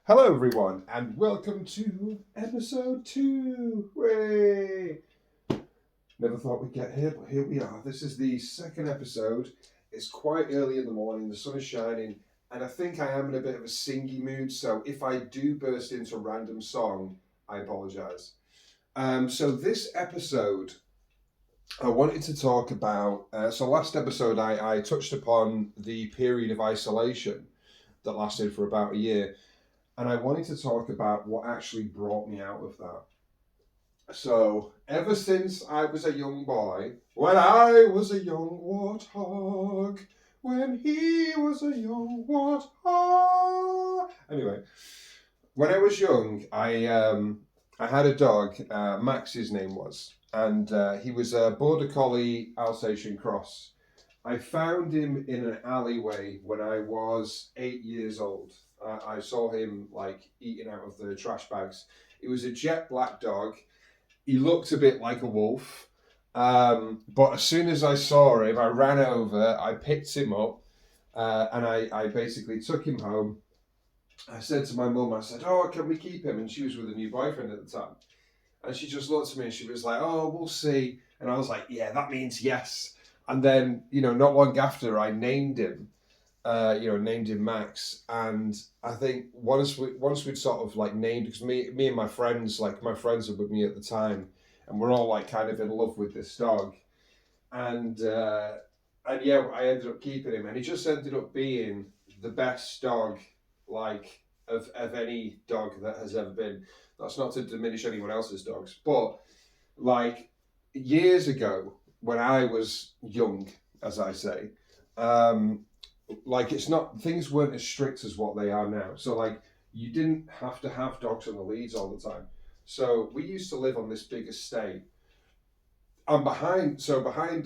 Hello, everyone, and welcome to episode 2. Way! Never thought we'd get here, but here we are. This is the second episode. It's quite early in the morning, the sun is shining, and I think I am in a bit of a singy mood, so if I do burst into a random song, I apologise. So this episode, I wanted to talk about... last episode, I touched upon the period of isolation that lasted for about a year. And I wanted to talk about what actually brought me out of that. So, ever since I was a young boy, when I was a young warthog, when he was a young warthog. Anyway, when I was young, I had a dog, Max his name was, and he was a Border Collie Alsatian Cross. I found him in an alleyway when I was 8 years old. I saw him eating out of the trash bags. It was a jet black dog. He looked a bit like a wolf. But as soon as I saw him, I ran over, I picked him up, and I basically took him home. I said to my mum, I said, "Oh, can we keep him?" And she was with a new boyfriend at the time. And she just looked at me and she was like, "Oh, we'll see." And I was like, "Yeah, that means yes." And then, not long after, I named him. Named him Max, and I think once we'd sort of named, because me and my friends, my friends were with me at the time, and we're all kind of in love with this dog, and yeah, I ended up keeping him, and he just ended up being the best dog of any dog that has ever been. That's not to diminish anyone else's dogs, but years ago when I was young, as I say, it's not, things weren't as strict as what they are now. So you didn't have to have dogs on the leads all the time. So we used to live on this big estate, and behind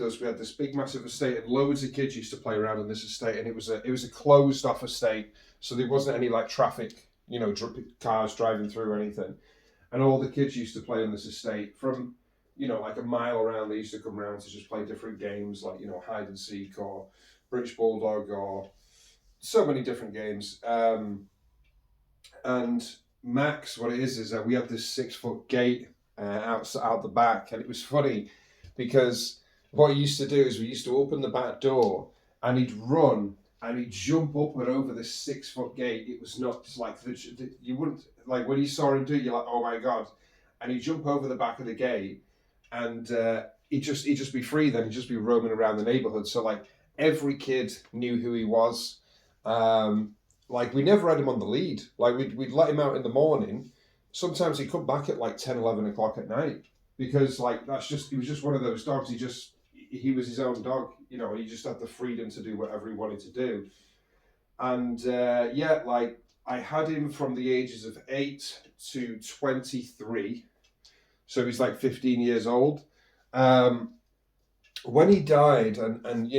us we had this big massive estate, and loads of kids used to play around on this estate, and it was a closed off estate, so there wasn't any traffic, cars driving through or anything, and all the kids used to play on this estate from a mile around. They used to come around to just play different games hide and seek or British Bulldog or so many different games. And Max, what it is that we had this 6-foot gate out the back, and it was funny because what he used to do is we used to open the back door and he'd run and he'd jump up and over this 6-foot gate. It was not you wouldn't, when you saw him do it, you're like, oh my God. And he'd jump over the back of the gate and he'd just be free then. He'd just be roaming around the neighborhood. So every kid knew who he was. We never had him on the lead. We'd let him out in the morning. Sometimes he'd come back at 10, 11 o'clock at night because he was just one of those dogs. He was his own dog, and he just had the freedom to do whatever he wanted to do. And I had him from the ages of 8 to 23. So he's 15 years old. When he died, and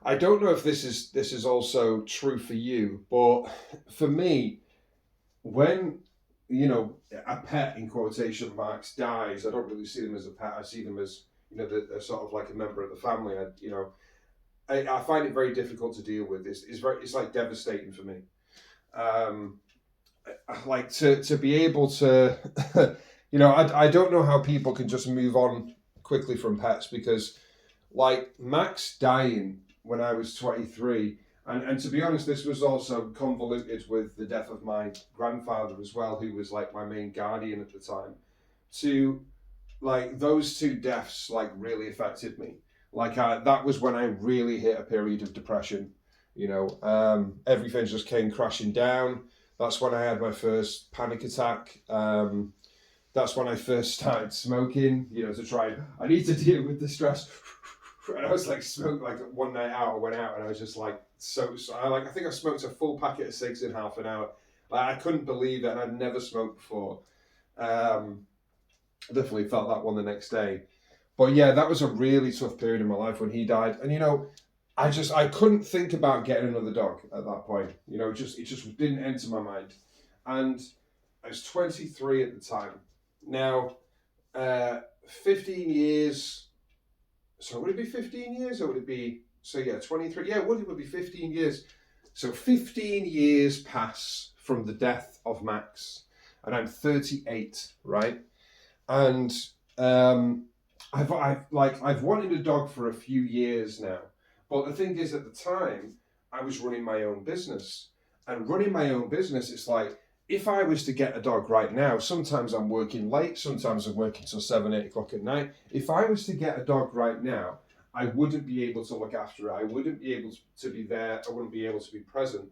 I don't know if this is also true for you, but for me, when a pet in quotation marks dies, I don't really see them as a pet. I see them as they're sort of a member of the family. I find it very difficult to deal with. It's devastating for me. To be able to, I don't know how people can just move on quickly from pets because Max dying when I was 23, and to be honest, this was also convoluted with the death of my grandfather as well, who was my main guardian at the time. Those two deaths really affected me. That was when I really hit a period of depression. Everything just came crashing down. That's when I had my first panic attack. That's when I first started smoking, to try. I need to deal with the stress. And I was smoked one night out. I went out and I was just I think I smoked a full packet of cigs in half an hour. I couldn't believe it, and I'd never smoked before. Definitely felt that one the next day. But yeah, that was a really tough period in my life when he died. And I couldn't think about getting another dog at that point. It just didn't enter my mind. And I was 23 at the time. Now, 15 years. So would it be 15 years or would it be, 23? Yeah, it would be 15 years. So 15 years pass from the death of Max, and I'm 38, right? And I've wanted a dog for a few years now, but the thing is, at the time, I was running my own business, and running my own business, it's like, if I was to get a dog right now, sometimes I'm working late, sometimes I'm working till 7, 8 o'clock at night. If I was to get a dog right now, I wouldn't be able to look after it. I wouldn't be able to be there. I wouldn't be able to be present.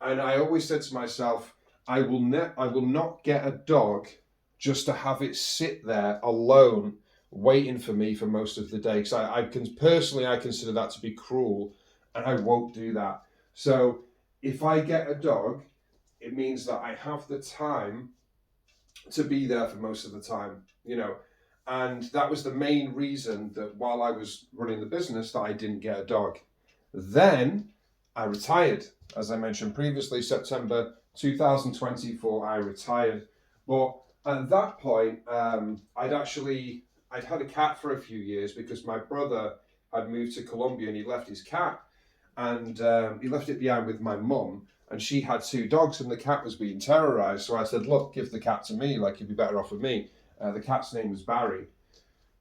And I always said to myself, I will not get a dog just to have it sit there alone, waiting for me for most of the day. Because I consider that to be cruel, and I won't do that. So if I get a dog, it means that I have the time to be there for most of the time, you know. And that was the main reason that while I was running the business that I didn't get a dog. Then I retired. As I mentioned previously, September 2024, I retired. But at that point, I'd had a cat for a few years because my brother had moved to Colombia and he left his cat. And he left it behind with my mum. And she had 2 dogs and the cat was being terrorised. So I said, look, give the cat to me, like you'd be better off with me. The cat's name was Barry.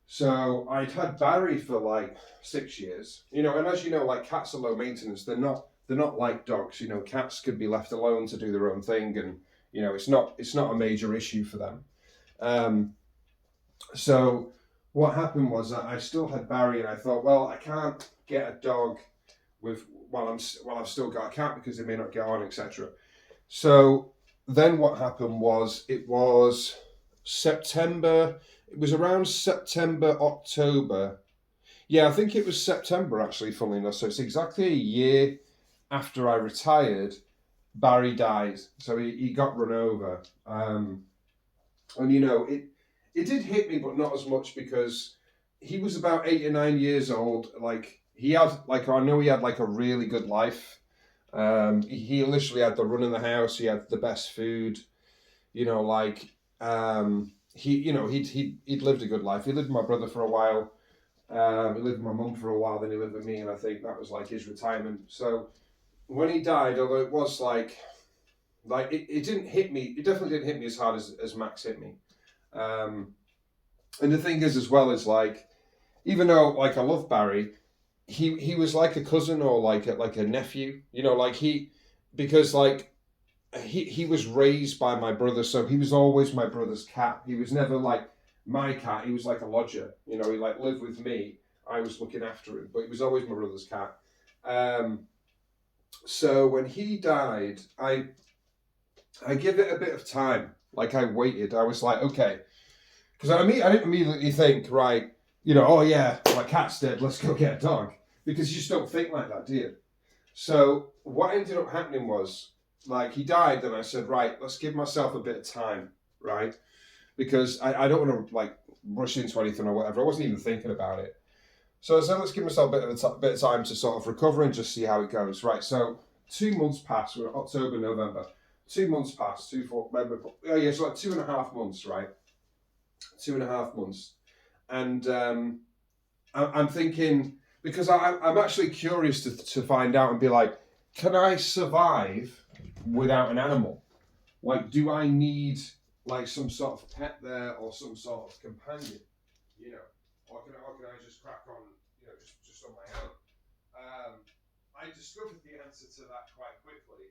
So I'd had Barry for like 6 years, you know, and as you know, like cats are low maintenance. They're not like dogs, you know. Cats could be left alone to do their own thing, and you know, it's not a major issue for them. So what happened was that I still had Barry, and I thought, well, I can't get a dog while I've still got a cat because they may not get on, etc. So then what happened was it was around September, October. Yeah, I think it was September actually, funnily enough. So it's exactly a year after I retired, Barry died. So he got run over. And you know, it did hit me, but not as much because he was about 8 or 9 years old. I know he had like a really good life. He literally had the run in the house. He had the best food, you know, he'd lived a good life. He lived with my brother for a while. He lived with my mum for a while. Then he lived with me, and I think that was like his retirement. So when he died, although it was it didn't hit me. It definitely didn't hit me as hard as Max hit me. And the thing is, as well, is like, even though like I love Barry, he was like a cousin or like a nephew. You know, because he was raised by my brother, so he was always my brother's cat. He was never like my cat. He was like a lodger. You know, he like lived with me. I was looking after him, but he was always my brother's cat. So when he died, I give it a bit of time. Like I waited. I was like, okay, because I didn't immediately think, right, you know, oh yeah, my cat's dead. Let's go get a dog, because you just don't think like that, do you? So what ended up happening was, like, he died, then I said, right, let's give myself a bit of time, right? Because I don't want to, like, rush into anything or whatever. I wasn't even thinking about it. So I said, let's give myself a bit of time to sort of recover and just see how it goes. Right, so 2 months passed. We're October, November. 2 months passed. So like 2.5 months, right? 2.5 months. And I'm thinking, because I'm actually curious to find out and be like, can I survive without an animal? Like, do I need like some sort of pet there or some sort of companion, you know, or can I just crack on, you know, just on my own? I discovered the answer to that quite quickly.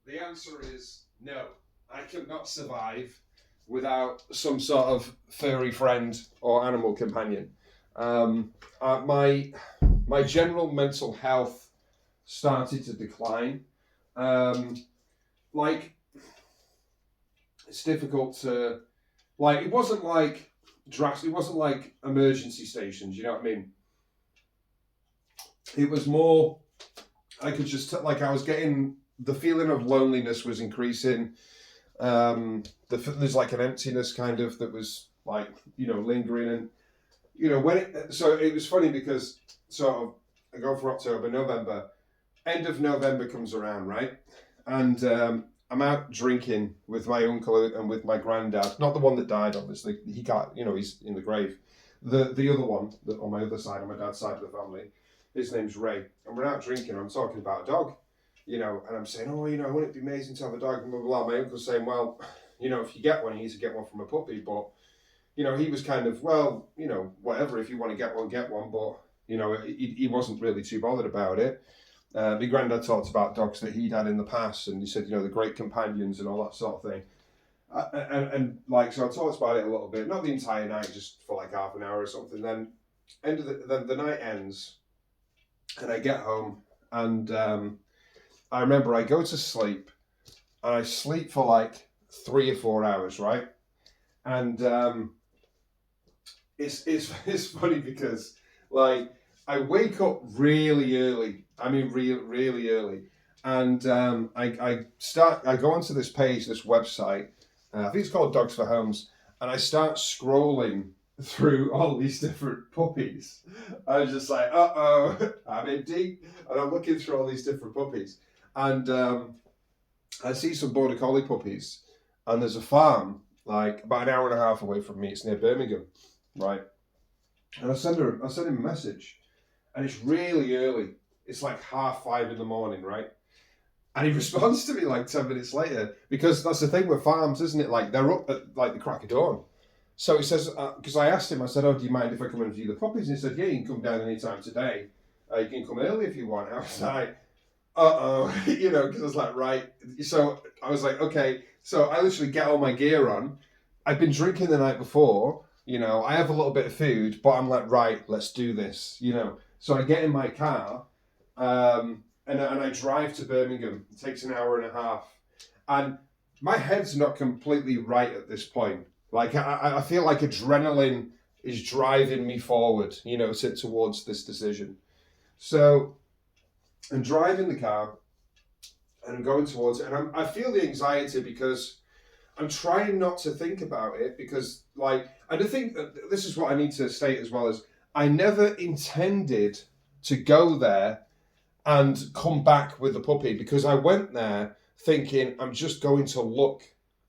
The answer is no. I cannot survive without some sort of furry friend or animal companion. My general mental health started to decline. It's difficult to, like, it wasn't like drastic, it wasn't like emergency stations, you know what I mean? It was more, I could just, like, I was getting, the feeling of loneliness was increasing. There's like an emptiness kind of that was like, you know, lingering. And, you know, so it was funny because sort of, I go for October, November, end of November comes around, right? And I'm out drinking with my uncle and with my granddad. Not the one that died, obviously. He got, you know, he's in the grave. The other one, on my other side, on my dad's side of the family, his name's Ray. And we're out drinking. I'm talking about a dog. you know, and I'm saying, oh, you know, wouldn't it be amazing to have a dog, and blah, blah, blah. My uncle's saying, well, you know, if you get one, you need to get one from a puppy, but, you know, he was kind of, well, you know, whatever, if you want to get one, but, you know, he wasn't really too bothered about it. My granddad talked about dogs that he'd had in the past, and he said, you know, the great companions and all that sort of thing. And like, so I talked about it a little bit, not the entire night, just for like half an hour or something. Then the night ends, and I get home, and I remember I go to sleep, and I sleep for like 3 or 4 hours, right? And it's funny because like I wake up really early. I mean, really early, and I go onto this page, this website. I think it's called Dogs for Homes, and I start scrolling through all these different puppies. I was just like, I'm in deep, and I'm looking through all these different puppies, and I see some border collie puppies, and there's a farm like about an hour and a half away from me. It's near Birmingham, right? And I send him a message, and it's really early. It's like 5:30 in the morning, right? And he responds to me like 10 minutes later, because that's the thing with farms, isn't it? Like they're up at like the crack of dawn. So he says, because I asked him, I said, oh, do you mind if I come and view the puppies? And he said, yeah, you can come down anytime today. You can come early if you want. I was like, you know, because I was like, right. So I was like, okay. So I literally get all my gear on. I've been drinking the night before, you know, I have a little bit of food, but I'm like, right, let's do this, you know. So I get in my car, and I drive to Birmingham. It takes an hour and a half. And my head's not completely right at this point. Like, I feel like adrenaline is driving me forward, you know, towards this decision. So I'm driving the car, and I'm going towards it. And I feel the anxiety because I'm trying not to think about it, because, like, and I think this is what I need to state as well, is I never intended to go there and come back with the puppy, because I went there thinking I'm just going to look.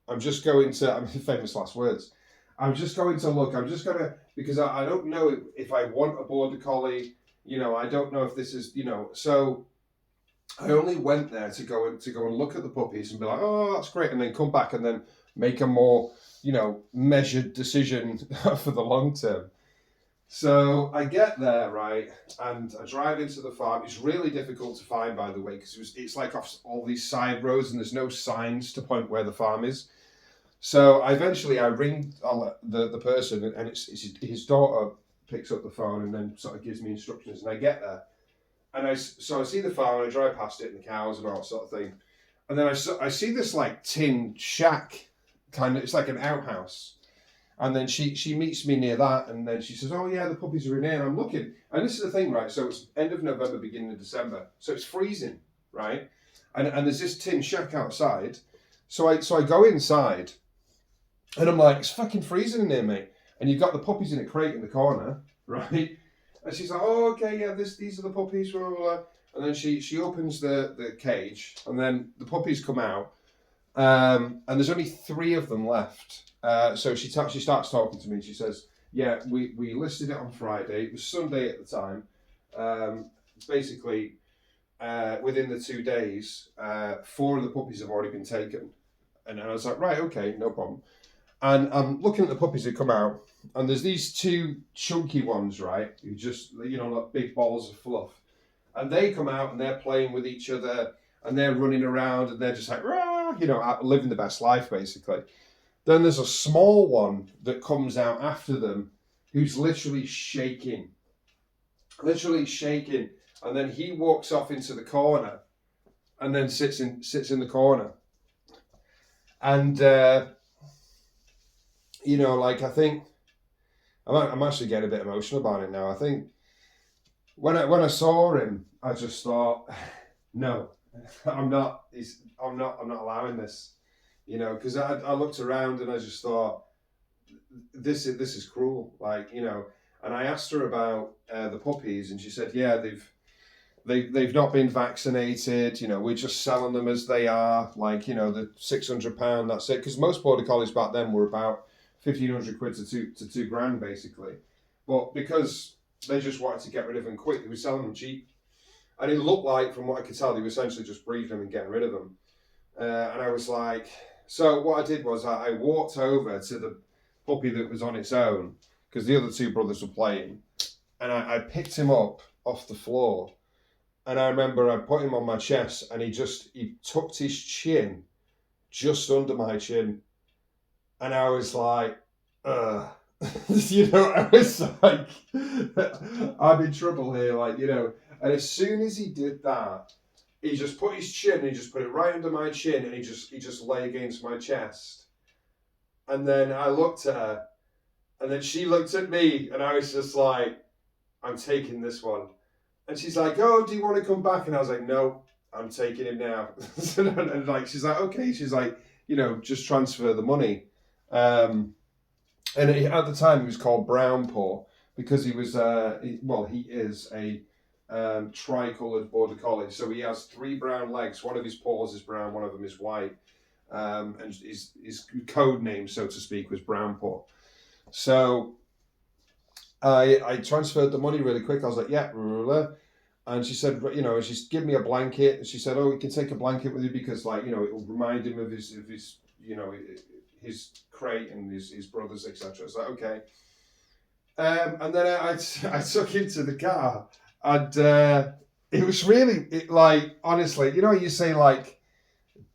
I'm famous last words. I'm just going to look. I'm just going to, because I don't know if I want a border collie. You know, I don't know if this is, you know, so I only went there to go and look at the puppies and be like, oh, that's great, and then come back and then make a more, you know, measured decision for the long term. So I get there, right, and I drive into the farm. It's really difficult to find, by the way, because it's like off all these side roads, and there's no signs to point where the farm is. So I ring the person, and it's his daughter picks up the phone and then sort of gives me instructions, and I get there. And I see the farm, and I drive past it and the cows and all that sort of thing. And then I see this like tin shack, kind of, it's like an outhouse. And then she meets me near that, and then she says, oh yeah, the puppies are in here. And I'm looking, and this is the thing, right? So it's end of November, beginning of December. So it's freezing, right? And there's this tin shack outside. So I go inside, and I'm like, it's fucking freezing in here, mate. And you've got the puppies in a crate in the corner, right? And she's like, oh, okay, yeah, these are the puppies, blah, blah, blah. And then she opens the cage, and then the puppies come out, and there's only 3 of them left. So she starts talking to me, and she says, yeah, we listed it on Friday. It was Sunday at the time. Basically, within the 2 days, 4 of the puppies have already been taken. And I was like, right, okay, no problem. And I'm looking at the puppies that come out, and there's these 2 chunky ones, right, who just, you know, like big balls of fluff. And they come out, and they're playing with each other, and they're running around, and they're just like, rah, you know, living the best life, basically. Then there's a small one that comes out after them, who's literally shaking. And then he walks off into the corner, and then sits in the corner. And you know, like, I think I'm actually getting a bit emotional about it now. I think when I saw him, I just thought, no, I'm not allowing this, you know, because I looked around and I just thought, this is cruel, like, you know. And I asked her about the puppies, and she said, yeah, they've not been vaccinated, you know, we're just selling them as they are, like, you know, the £600, that's it, because most border collies back then were about 1,500 quid to £2,000 basically. But because they just wanted to get rid of them quick, they were selling them cheap. And it looked like, from what I could tell, they were essentially just breeding them and getting rid of them. And I was like, so what I did was I walked over to the puppy that was on its own, because the other two brothers were playing, and I picked him up off the floor. And I remember I put him on my chest, and he tucked his chin just under my chin. And I was like, I was like, I'm in trouble here, like, And as soon as he did that, he just put his chin, he just put it right under my chin, and he just lay against my chest. And then I looked at her, and then she looked at me, and I was just like, I'm taking this one. And she's like, oh, do you want to come back? And I was like, no, I'm taking him now. And like, she's like, okay. She's like, just transfer the money. And at the time, he was called Brown Paw because he was, he is a tri-coloured border collie. So he has 3 brown legs. One of his paws is brown, one of them is white. And his code name, so to speak, was Brown Paw. So I transferred the money really quick. I was like, yeah. And she said, she's given me a blanket. And she said, oh, you can take a blanket with you because, like, it will remind him of his his crate and his brothers, etc. I was like, okay. And then I took him to the car. And it was really, honestly, you say, like,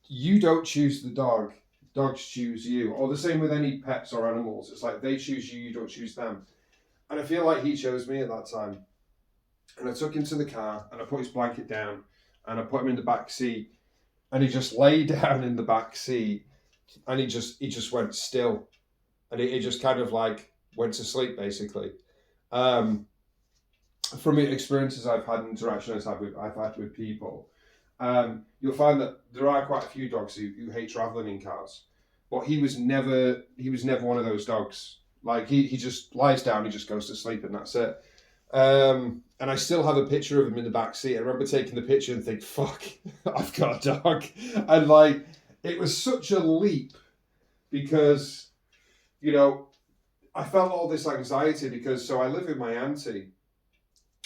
you don't choose the dog. Dogs choose you. Or the same with any pets or animals. It's like they choose you, you don't choose them. And I feel like he chose me at that time. And I took him to the car and I put his blanket down and I put him in the back seat and he just lay down in the back seat and he just went still. And he just kind of like went to sleep basically. From the experiences I've had, interactions I've had with people, you'll find that there are quite a few dogs who hate traveling in cars. But he was never one of those dogs. Like he just lies down, he just goes to sleep and that's it. And I still have a picture of him in the back seat. I remember taking the picture and think, fuck, I've got a dog. And like, it was such a leap because, I felt all this anxiety because, so I live with my auntie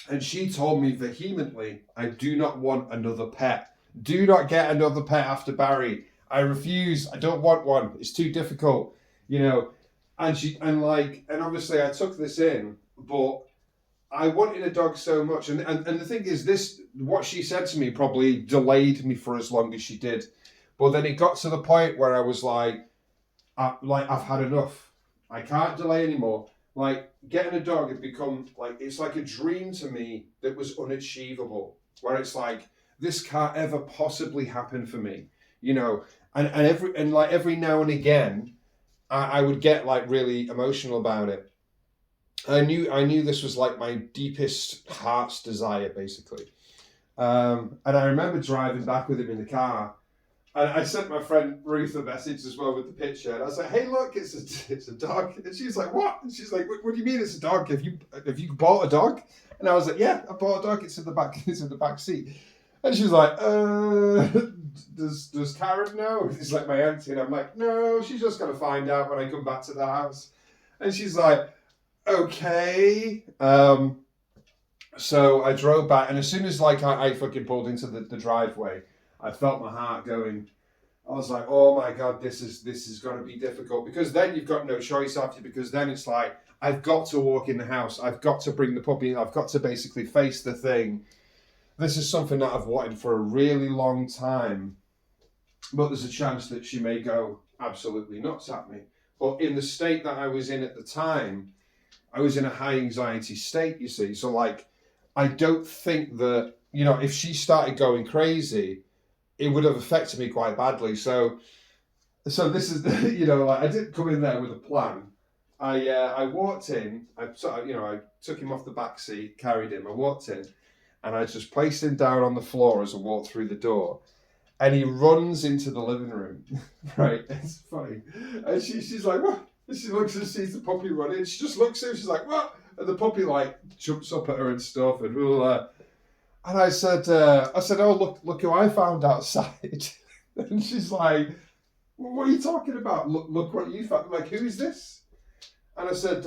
and she told me vehemently, I do not want another pet. Do not get another pet after Barry. I refuse. I don't want one. It's too difficult, And obviously I took this in, but I wanted a dog so much. And the thing is, what she said to me probably delayed me for as long as she did. But then it got to the point where I was like, I've had enough. I can't delay anymore. Like, getting a dog had become like, it's like a dream to me that was unachievable. Where it's like, this can't ever possibly happen for me, And every now and again, I would get like really emotional about it. I knew this was like my deepest heart's desire, basically. And I remember driving back with him in the car, and I sent my friend Ruth a message as well with the picture. And I was like, "Hey, look, it's a dog." And she's like, "What?" And she's like, "What do you mean it's a dog? Have you bought a dog?" And I was like, "Yeah, I bought a dog. It's in the back. It's in the back seat." And she's like, does Karen know? It's like my auntie, and I'm like, "No, she's just gonna find out when I come back to the house." And she's like, okay. So I drove back, and as soon as I fucking pulled into the driveway, I felt my heart going. I was like, oh my God, this is going to be difficult, because then you've got no choice after, because then it's like, I've got to walk in the house. I've got to bring the puppy in. I've got to basically face the thing. This is something that I've wanted for a really long time, but there's a chance that she may go absolutely nuts at me. But in the state that I was in at the time, I was in a high anxiety state, you see. So like, I don't think that, if she started going crazy, it would have affected me quite badly. So this is, I didn't come in there with a plan. I walked in, I took him off the back seat, carried him, I walked in, and I just placed him down on the floor as I walked through the door. And he runs into the living room, right? It's funny. And she's like, what? And she looks and sees the puppy running. She just looks at him, she's like, what? And the puppy jumps up at her and stuff. And I said, oh, look who I found outside. And she's like, well, what are you talking about? Look what you found. Like, who is this? And I said,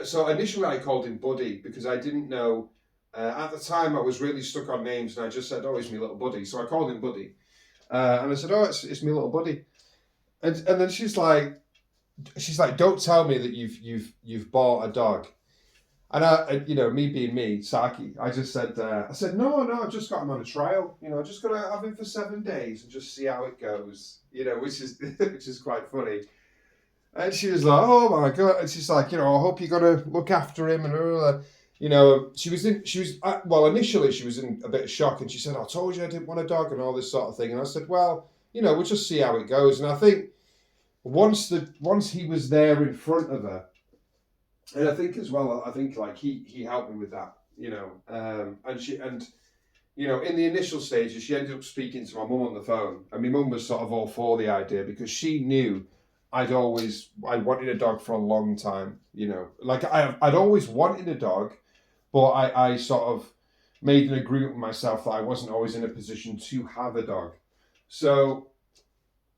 so initially I called him Buddy because I didn't know At the time, I was really stuck on names, and I just said, "Oh, he's my little buddy." So I called him Buddy, and I said, "Oh, it's my little buddy," and then she's like, "Don't tell me that you've bought a dog." And me being me, Saki, I just said, no, I've just got him on a trial. I'm just gonna have him for 7 days and just see how it goes. Which is which is quite funny. And she was like, "Oh my god!" And she's like, "I hope you're gonna look after him." And initially she was in a bit of shock, and she said, "I told you I didn't want a dog," and all this sort of thing. And I said, "Well, we'll just see how it goes." And I think once he was there in front of her. And I think as well, like he helped me with that, and in the initial stages, she ended up speaking to my mum on the phone, and my mum was sort of all for the idea because she knew I wanted a dog for a long time, like I'd always wanted a dog, but I sort of made an agreement with myself that I wasn't always in a position to have a dog. So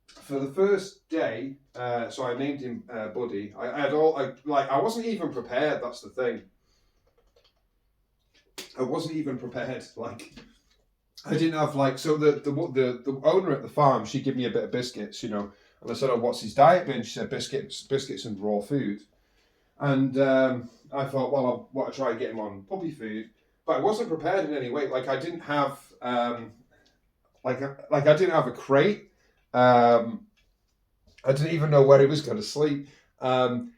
for the first day, so I named him Buddy. I wasn't even prepared. That's the thing. I wasn't even prepared. Like, I didn't have so the owner at the farm, she gave me a bit of biscuits, and I said, "Oh, what's his diet been?" She said, biscuits and raw food. And I thought, well, I want to try and get him on puppy food, but I wasn't prepared in any way. Like, I didn't have I didn't have a crate. I didn't even know where he was going to sleep. And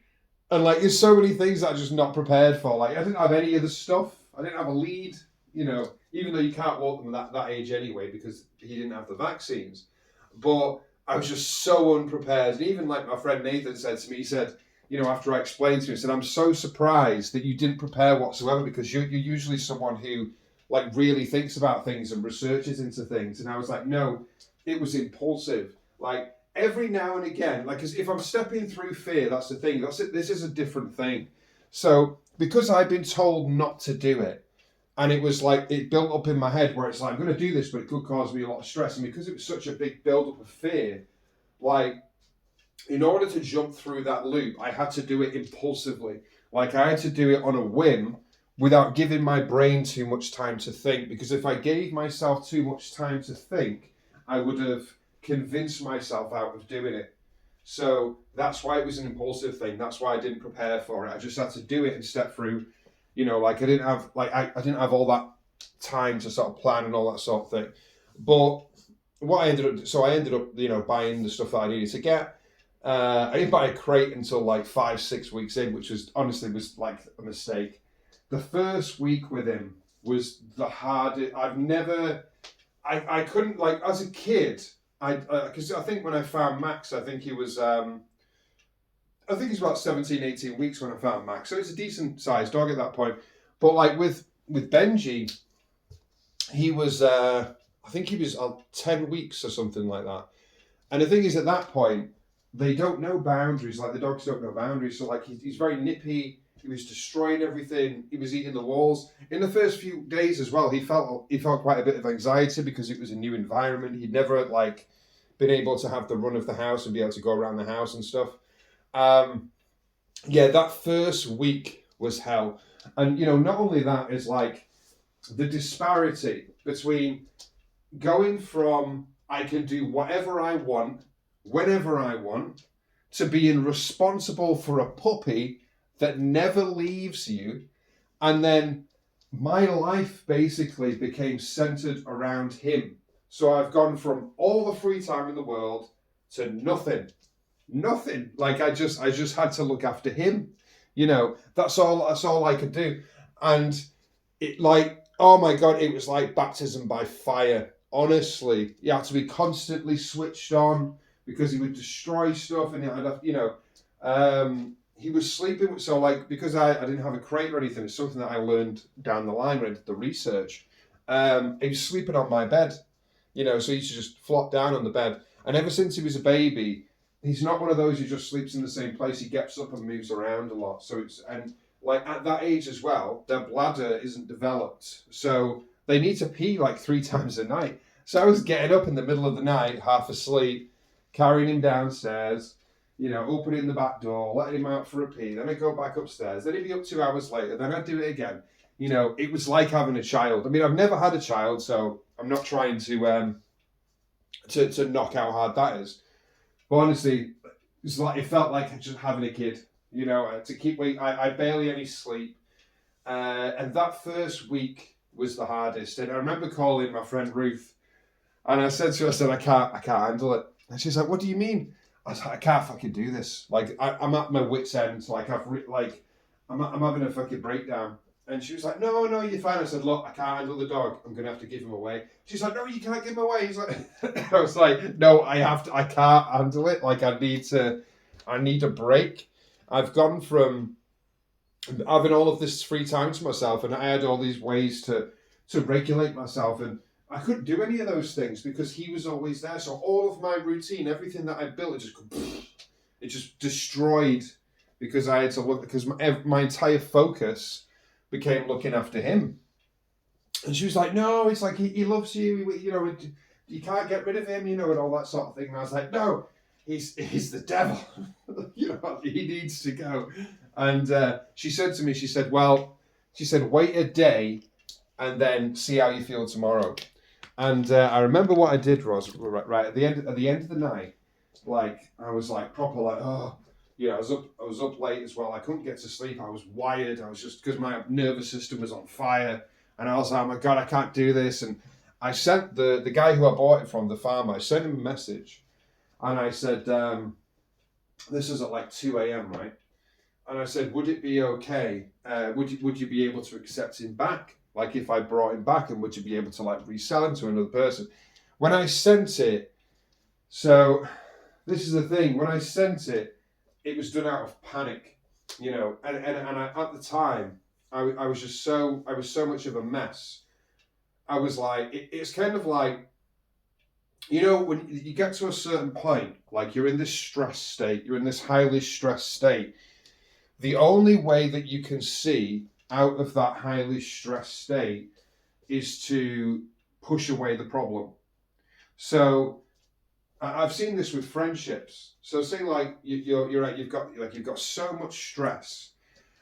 there's so many things that I'm just not prepared for. Like, I didn't have any of the stuff. I didn't have a lead, even though you can't walk them at that age anyway because he didn't have the vaccines. But I was just so unprepared. And even like my friend Nathan said to me, he said, after I explained to him, he said, "I'm so surprised that you didn't prepare whatsoever because you're usually someone who really thinks about things and researches into things." And I was like, "No, it was impulsive. Like, every now and again, cause if I'm stepping through fear, that's the thing. That's it. This is a different thing." So because I'd been told not to do it, and it was it built up in my head where it's like, I'm going to do this, but it could cause me a lot of stress. And because it was such a big build up of fear, in order to jump through that loop, I had to do it impulsively. I had to do it on a whim without giving my brain too much time to think. Because if I gave myself too much time to think, I would have convinced myself out of doing it. So that's why it was an impulsive thing. That's why I didn't prepare for it. I just had to do it and step through. I didn't have I didn't have all that time to sort of plan and all that sort of thing. But what I ended up buying the stuff that I needed to get. I didn't buy a crate until 5-6 weeks in, which was honestly a mistake. The first week with him was the hardest. I couldn't as a kid. Because I think when I found Max, I think he was, he's about 17, 18 weeks when I found Max. So it's a decent sized dog at that point. But with Benji, he was, I think he was 10 weeks or something like that. And the thing is, at that point, they don't know boundaries. The dogs don't know boundaries. So he's very nippy. He was destroying everything. He was eating the walls. In the first few days as well, he felt quite a bit of anxiety because it was a new environment. He'd never been able to have the run of the house and be able to go around the house and stuff. That first week was hell. And not only that is the disparity between going from I can do whatever I want, whenever I want, to being responsible for a puppy that never leaves you. And then my life basically became centered around him. So I've gone from all the free time in the world to nothing. I just had to look after him. That's all I could do. And it oh my God, it was like baptism by fire. Honestly, you had to be constantly switched on because he would destroy stuff, and I'd have, he was sleeping. So because I didn't have a crate or anything, it's something that I learned down the line when I did the research. He was sleeping on my bed, so he used to just flop down on the bed. And ever since he was a baby, he's not one of those who just sleeps in the same place. He gets up and moves around a lot. So at that age as well, their bladder isn't developed. So they need to pee 3 times a night. So I was getting up in the middle of the night, half asleep, carrying him downstairs, opening the back door, letting him out for a pee. Then I'd go back upstairs. Then he'd be up 2 hours later. Then I'd do it again. you know, it was like having a child. I mean, I've never had a child, so I'm not trying to knock how hard that is. But honestly, it's like it felt like just having a kid. You know, to keep I barely any sleep, and that first week was the hardest. And I remember calling my friend Ruth, and I said to her, I said, I can't handle it. And she's like, what do you mean? I was like, I can't fucking do this. Like, I'm at my wit's end. Like, I'm having a fucking breakdown. And she was like, no, you're fine. I said, look, I can't handle the dog. I'm going to have to give him away. She's like, no, you can't give him away. He's like, I was like, no, I can't handle it. Like, I need a break. I've gone from having all of this free time to myself, and I had all these ways to regulate myself, and I couldn't do any of those things because he was always there. So all of my routine, everything that I built, it just destroyed because I had to look, because my entire focus became looking after him. And she was like, no, it's like he loves you, you know, you can't get rid of him, you know, and all that sort of thing. And I was like, no, he's the devil. You know, he needs to go. And she said to me, she said, wait a day and then see how you feel tomorrow. And I remember what I did was, right at the end of the night, like, I was like proper like, oh, you know, I was up late as well. I couldn't get to sleep. I was wired. I was just, because my nervous system was on fire. And I was like, oh my God, I can't do this. And I sent the guy who I bought it from, the farmer, I sent him a message. And I said, this is at like 2 a.m., right? And I said, would it be okay? Would you be able to accept him back? Like if I brought him back, and would you be able to like resell him to another person? When I sent it, so this is the thing, when I sent it, it was done out of panic, you know, and I, at the time, I was so much of a mess. I was like, it's kind of like, you know, when you get to a certain point, like you're in this stress state, you're in this highly stressed state, the only way that you can see out of that highly stressed state is to push away the problem. So I've seen this with friendships. So say like you're right, you've got so much stress,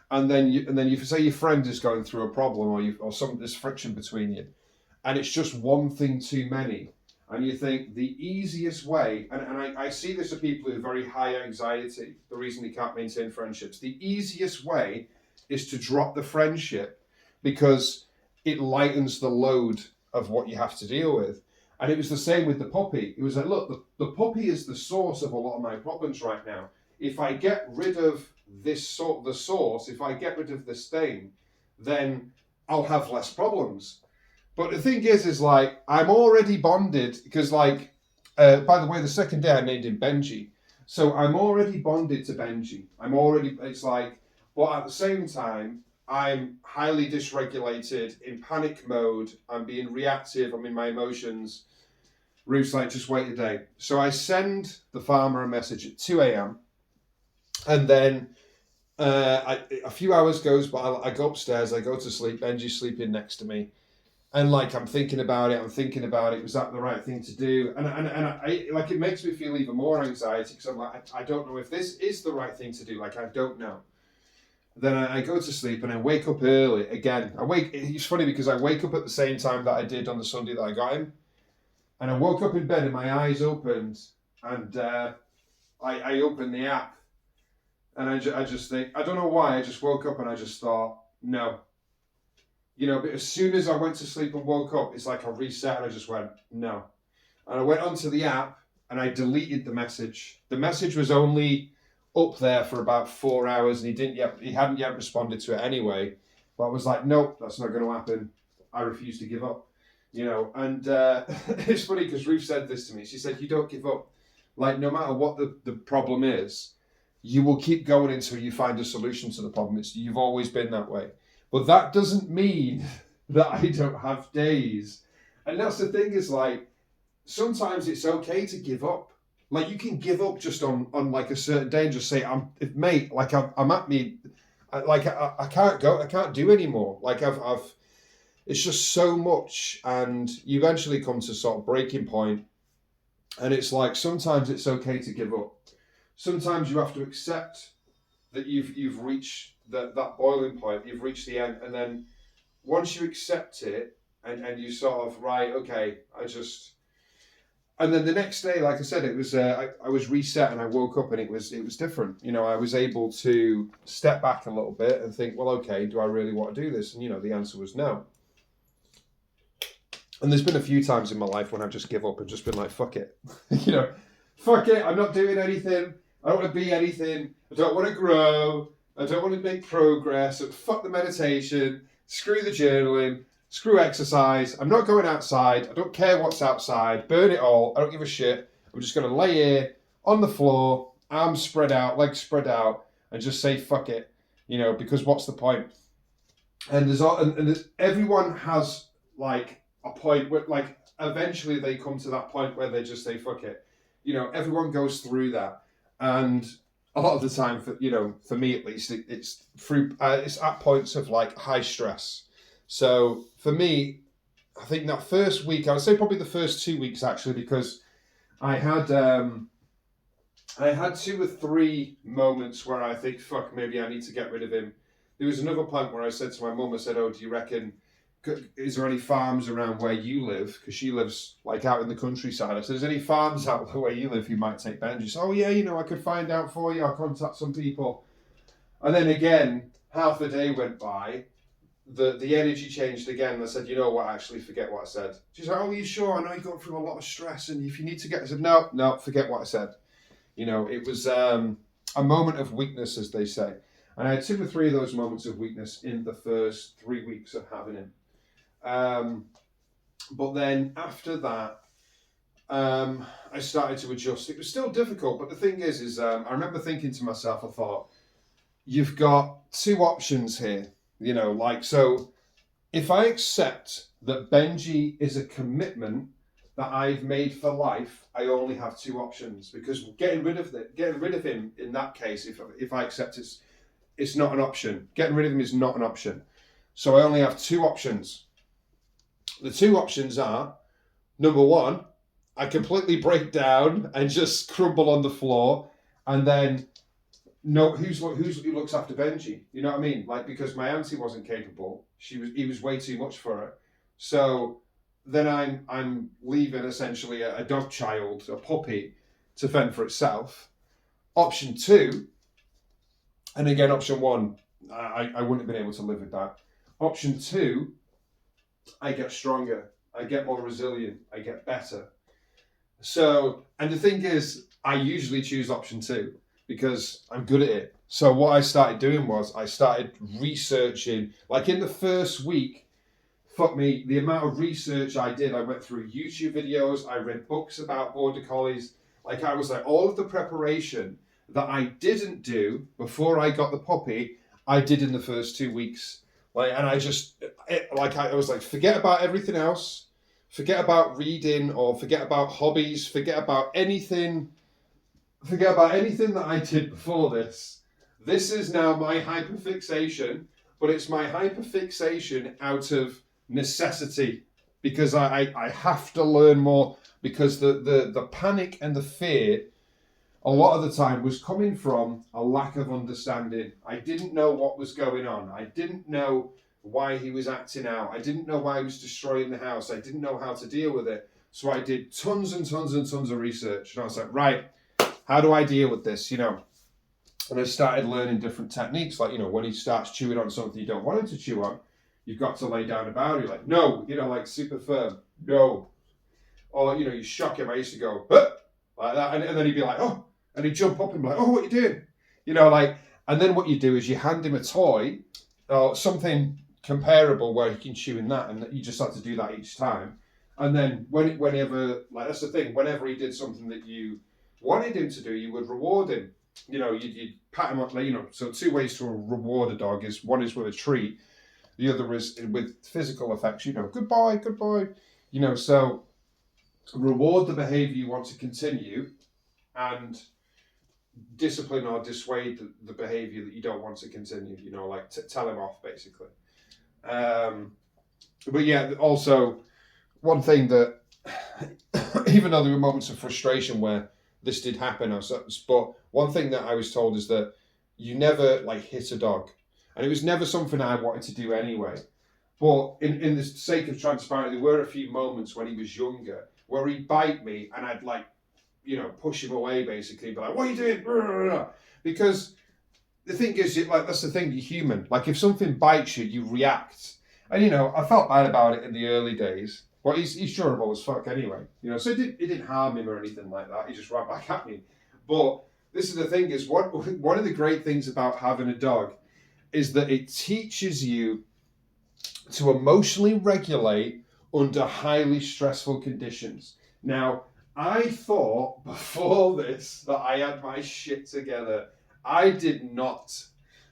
and then you say your friend is going through a problem, or there's friction between you, and it's just one thing too many. And you think the easiest way, and I see this with people with very high anxiety, the reason they can't maintain friendships, the easiest way is to drop the friendship because it lightens the load of what you have to deal with. And it was the same with the puppy. It was like, look, the puppy is the source of a lot of my problems right now. If I get rid of the source, if I get rid of this thing, then I'll have less problems. But the thing is like, I'm already bonded because like, by the way, the second day I named him Benji. So I'm already bonded to Benji. It's like, but at the same time, I'm highly dysregulated, in panic mode. I'm being reactive. I'm in my emotions. Ruth's like, just wait a day. So I send the farmer a message at 2 a.m. And then a few hours goes by. I go upstairs. I go to sleep. Benji's sleeping next to me. And like, I'm thinking about it. Was that the right thing to do? And I like, it makes me feel even more anxiety because I'm like, I don't know if this is the right thing to do. Like, I don't know. Then I go to sleep and I wake up early again. It's funny because I wake up at the same time that I did on the Sunday that I got him. And I woke up in bed and my eyes opened, and I opened the app, and I just think, I don't know why, I just woke up and I just thought, no. You know, but as soon as I went to sleep and woke up, it's like I reset and I just went, no. And I went onto the app and I deleted the message. The message was only up there for about 4 hours, and he hadn't yet responded to it anyway. But I was like, nope, that's not going to happen. I refuse to give up, you know. And it's funny because Ruth said this to me. She said, you don't give up. Like, no matter what the problem is, you will keep going until you find a solution to the problem. You've always been that way. But that doesn't mean that I don't have days. And that's the thing, is like, sometimes it's okay to give up. Like, you can give up just on like a certain day and just say, I'm at me, like I can't go, I can't do anymore. Like it's just so much, and you eventually come to sort of breaking point. And it's like, sometimes it's okay to give up. Sometimes you have to accept that you've reached that boiling point, you've reached the end, and then once you accept it and you sort of, right, okay, and then the next day, like I said, it was I was reset and I woke up and it was different. You know, I was able to step back a little bit and think, well, okay, do I really want to do this? And, you know, the answer was no. And there's been a few times in my life when I've just give up and just been like, fuck it. You know, fuck it, I'm not doing anything. I don't want to be anything. I don't want to grow. I don't want to make progress. Fuck the meditation. Screw the journaling. Screw exercise. I'm not going outside. I don't care what's outside. Burn it all. I don't give a shit. I'm just going to lay here on the floor, arms spread out, legs spread out, and just say fuck it. You know, because what's the point? And everyone has like a point where, like, eventually they come to that point where they just say fuck it. You know, everyone goes through that, and a lot of the time, for me at least, it's through it's at points of like high stress. So for me, I think that first week, I would say probably the first 2 weeks actually, because I had 2 or 3 moments where I think, fuck, maybe I need to get rid of him. There was another point where I said to my mum, I said, oh, do you reckon, is there any farms around where you live? Because she lives like out in the countryside. I said, is there any farms out where you live who might take Benji? She said, oh yeah, you know, I could find out for you. I'll contact some people. And then again, half a day went by. The energy changed again. And I said, you know what, actually forget what I said. She's like, oh, are you sure? I know you're going through a lot of stress and if you need to get... I said, no, forget what I said. You know, it was a moment of weakness, as they say. And I had 2 or 3 of those moments of weakness in the first 3 weeks of having him. But then after that, I started to adjust. It was still difficult, but the thing is I remember thinking to myself, I thought, you've got 2 options here. You know, like, so if I accept that Benji is a commitment that I've made for life, I only have 2 options, because getting rid of him in that case, if I accept it's not an option. Getting rid of him is not an option. So I only have 2 options. The 2 options are, number 1, I completely break down and just crumble on the floor, and then no, who looks after Benji? You know what I mean? Like, because my auntie wasn't capable, he was way too much for her. So then I'm leaving essentially a dog child, a puppy, to fend for itself. Option 2, and again, option 1, I wouldn't have been able to live with that. Option 2, I get stronger, I get more resilient, I get better. So, and the thing is, I usually choose option 2 because I'm good at it. So what I started doing was I started researching, like in the first week, fuck me, the amount of research I did. I went through YouTube videos, I read books about border collies. Like, I was like, all of the preparation that I didn't do before I got the puppy, I did in the first 2 weeks. Like, and I was like, forget about everything else. Forget about reading or forget about hobbies. Forget about anything that I did before this. This is now my hyperfixation, but it's my hyperfixation out of necessity, because I have to learn more, because the panic and the fear a lot of the time was coming from a lack of understanding. I didn't know what was going on. I didn't know why he was acting out. I didn't know why he was destroying the house. I didn't know how to deal with it. So I did tons and tons and tons of research. And I was like, right, how do I deal with this? You know, and I started learning different techniques. Like, you know, when he starts chewing on something you don't want him to chew on, you've got to lay down a boundary. Like, no, you know, like super firm, no. Or, you know, you shock him. I used to go, huh! Like that. And then he'd be like, oh, and he'd jump up and be like, oh, what are you doing? You know, like, and then what you do is you hand him a toy or something comparable where he can chew in that, and you just have to do that each time. And then whenever, like, that's the thing, whenever he did something that you wanted him to do, you would reward him. You know, you'd pat him up, like, you know, so 2 ways to reward a dog is, one is with a treat, the other is with physical effects, you know, good boy, you know, so reward the behavior you want to continue and discipline or dissuade the behavior that you don't want to continue, you know, like tell him off, basically. But yeah, also one thing that, even though there were moments of frustration where this did happen, but one thing that I was told is that you never like hit a dog, and it was never something I wanted to do anyway. But in the sake of transparency, there were a few moments when he was younger where he'd bite me and I'd like, push him away basically, but like, what are you doing? Because the thing is, like, that's the thing, you're human. Like, if something bites you, you react. And, I felt bad about it in the early days. But he's durable as fuck anyway. So it didn't harm him or anything like that. He just ran back at me. But this is the thing, is one of the great things about having a dog is that it teaches you to emotionally regulate under highly stressful conditions. Now, I thought before this that I had my shit together. I did not,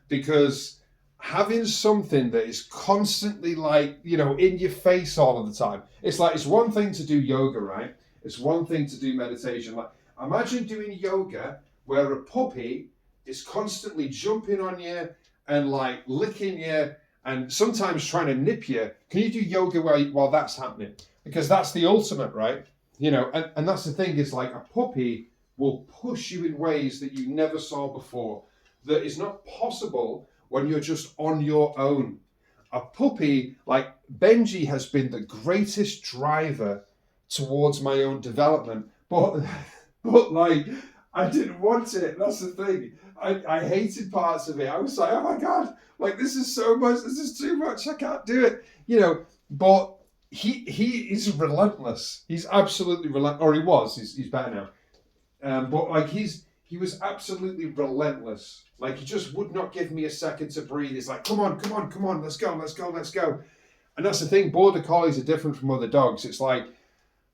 because having something that is constantly like, in your face all of the time, it's like, it's one thing to do yoga, right? It's one thing to do meditation. Like, imagine doing yoga where a puppy is constantly jumping on you and like licking you and sometimes trying to nip you. Can you do yoga while that's happening? Because that's the ultimate, right? And that's the thing, is like, a puppy will push you in ways that you never saw before, that is not possible when you're just on your own. A puppy, like Benji, has been the greatest driver towards my own development, but like, I didn't want it. That's the thing. I hated parts of it. I was like, oh my God, like, this is so much, this is too much, I can't do it, but he is relentless. He's absolutely relentless, or he was, he's better now. But like, he was absolutely relentless. Like, he just would not give me a second to breathe. He's like, come on, let's go. And that's the thing, border collies are different from other dogs. It's like,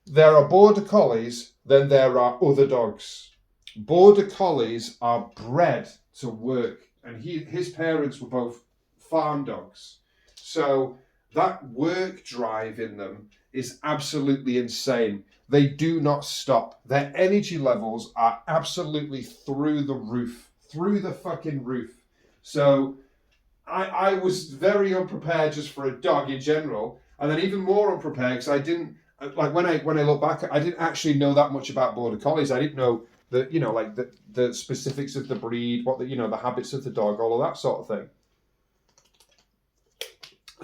there are border collies, then there are other dogs. Border collies are bred to work, and his parents were both farm dogs. So that work drive in them is absolutely insane. They do not stop. Their energy levels are absolutely through the fucking roof. So I was very unprepared just for a dog in general, and then even more unprepared because I didn't, like, when I look back, I didn't actually know that much about border collies. I didn't know the specifics of the breed, what the habits of the dog, all of that sort of thing.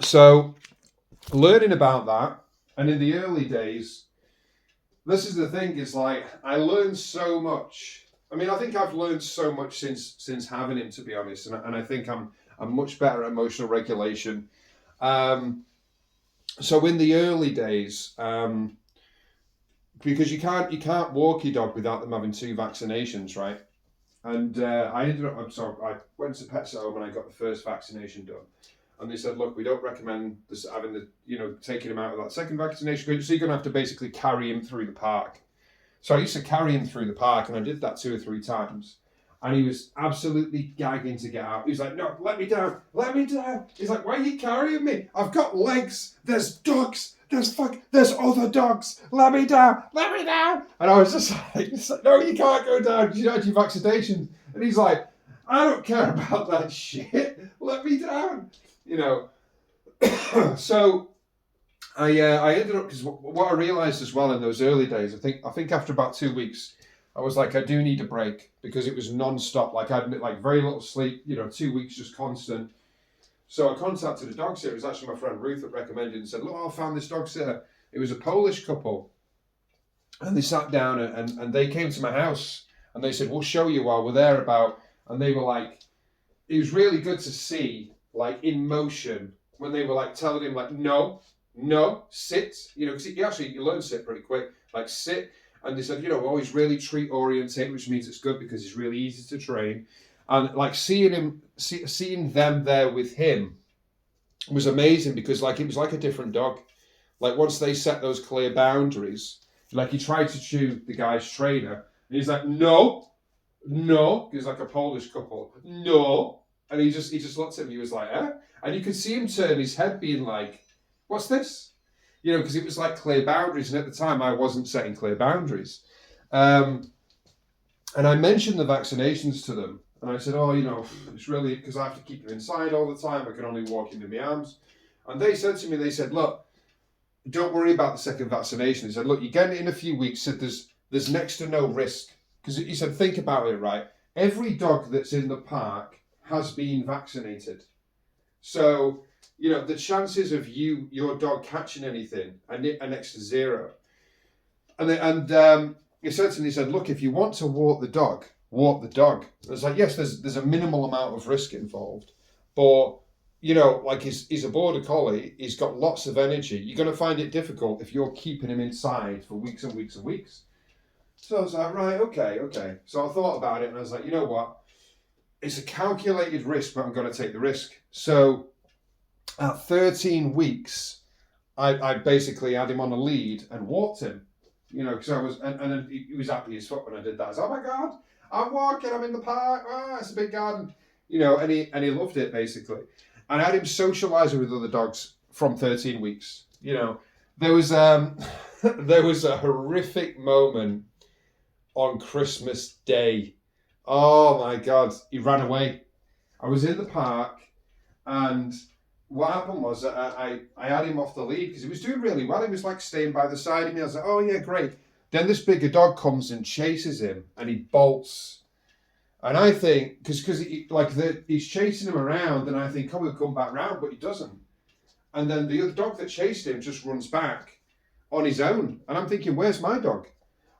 So learning about that, and in the early days, this is the thing, is like, I learned so much. I mean, I think I've learned so much since having him, to be honest, and I think I'm much better at emotional regulation. So in the early days, because you can't walk your dog without them having 2 vaccinations, right? And I went to Pets at Home and I got the first vaccination done. And they said, look, we don't recommend this, taking him out of that second vaccination. So you're going to have to basically carry him through the park. So I used to carry him through the park, and I did that 2 or 3 times. And he was absolutely gagging to get out. He was like, no, let me down. He's like, why are you carrying me? I've got legs. There's dogs. There's other dogs. Let me down. And I was just like, no, you can't go down. You don't have your vaccination. And he's like, I don't care about that shit. Let me down. So I ended up, because what I realised as well in those early days, I think after about 2 weeks, I was like, I do need a break, because it was non-stop. Like, I had very little sleep, 2 weeks just constant. So I contacted a dog sitter. It was actually my friend Ruth that recommended, and said, look, I found this dog sitter. It was a Polish couple. And they sat down and they came to my house, and they said, we'll show you while we're there about. And they were like, it was really good to see, like, in motion, when they were like telling him, like, no, sit, because you learn to sit pretty quick, like, sit. And they said, always really treat oriented, which means it's good because it's really easy to train. And like seeing them there with him was amazing, because like, it was like a different dog. Like, once they set those clear boundaries, like, he tried to chew the guy's trainer, and he's like, no, he's like a Polish couple, no. And he just looked at me, he was like, eh? And you could see him turn his head being like, what's this? Because it was like clear boundaries. And at the time, I wasn't setting clear boundaries. And I mentioned the vaccinations to them. And I said, it's really, because I have to keep him inside all the time. I can only walk him in my arms. And they said to me, look, don't worry about the second vaccination. He said, look, you get it in a few weeks. Said there's next to no risk. Because he said, think about it, right? Every dog that's in the park has been vaccinated. So the chances of your dog catching anything are next to zero. And he said to me, he said, look, if you want to walk the dog, walk the dog. I was like, yes, there's a minimal amount of risk involved, but like he's a border collie, he's got lots of energy. You're going to find it difficult if you're keeping him inside for weeks and weeks and weeks. So I was like, right, okay. So I thought about it and I was like, you know what? It's a calculated risk, but I'm going to take the risk. So at 13 weeks, I basically had him on a lead and walked him. Because I was, and then he was happy as fuck when I did that. I was like, oh my God, I'm walking, I'm in the park, it's a big garden, and he loved it basically. And I had him socialising with other dogs from 13 weeks. There was there was a horrific moment on Christmas Day. Oh my God, he ran away. I was in the park, and what happened was I had him off the lead because he was doing really well. He was like staying by the side of me. I was like, oh yeah, great. Then this bigger dog comes and chases him and he bolts. And I think, because he's chasing him around, and I think, oh, he'll come back round, but he doesn't. And then the other dog that chased him just runs back on his own. And I'm thinking, where's my dog?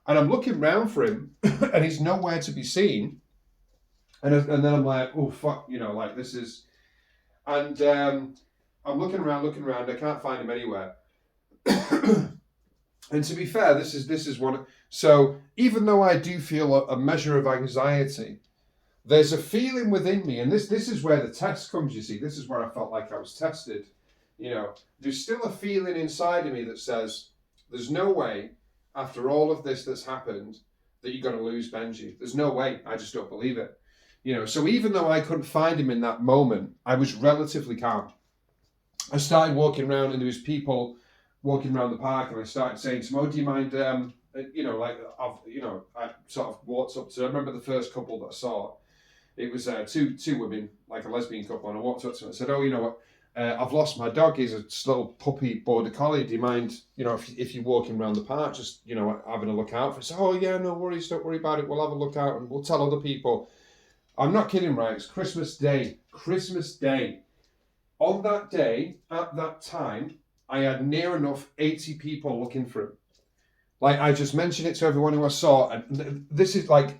And I'm looking round for him and he's nowhere to be seen. And then I'm like, oh, fuck, this is... And I'm looking around, I can't find him anywhere. And to be fair, this is one. So even though I do feel a measure of anxiety, there's a feeling within me, and this is where the test comes, you see. This is where I felt like I was tested. There's still a feeling inside of me that says, there's no way, after all of this that's happened, that you're going to lose Benji. There's no way. I just don't believe it. So even though I couldn't find him in that moment, I was relatively calm. I started walking around, and there was people walking around the park, and I started saying to them, oh, do you mind, I sort of walked up to, I remember the first couple that I saw, it was two women, like a lesbian couple, and I walked up to them and said, oh, you know what, I've lost my dog, he's a little puppy border collie, do you mind, if you're walking around the park, just, having a look out for it? So, oh yeah, no worries, don't worry about it, we'll have a look out, and we'll tell other people. I'm not kidding, right? It's Christmas Day. On that day, at that time, I had near enough 80 people looking for him. Like, I just mentioned it to everyone who I saw, and this is like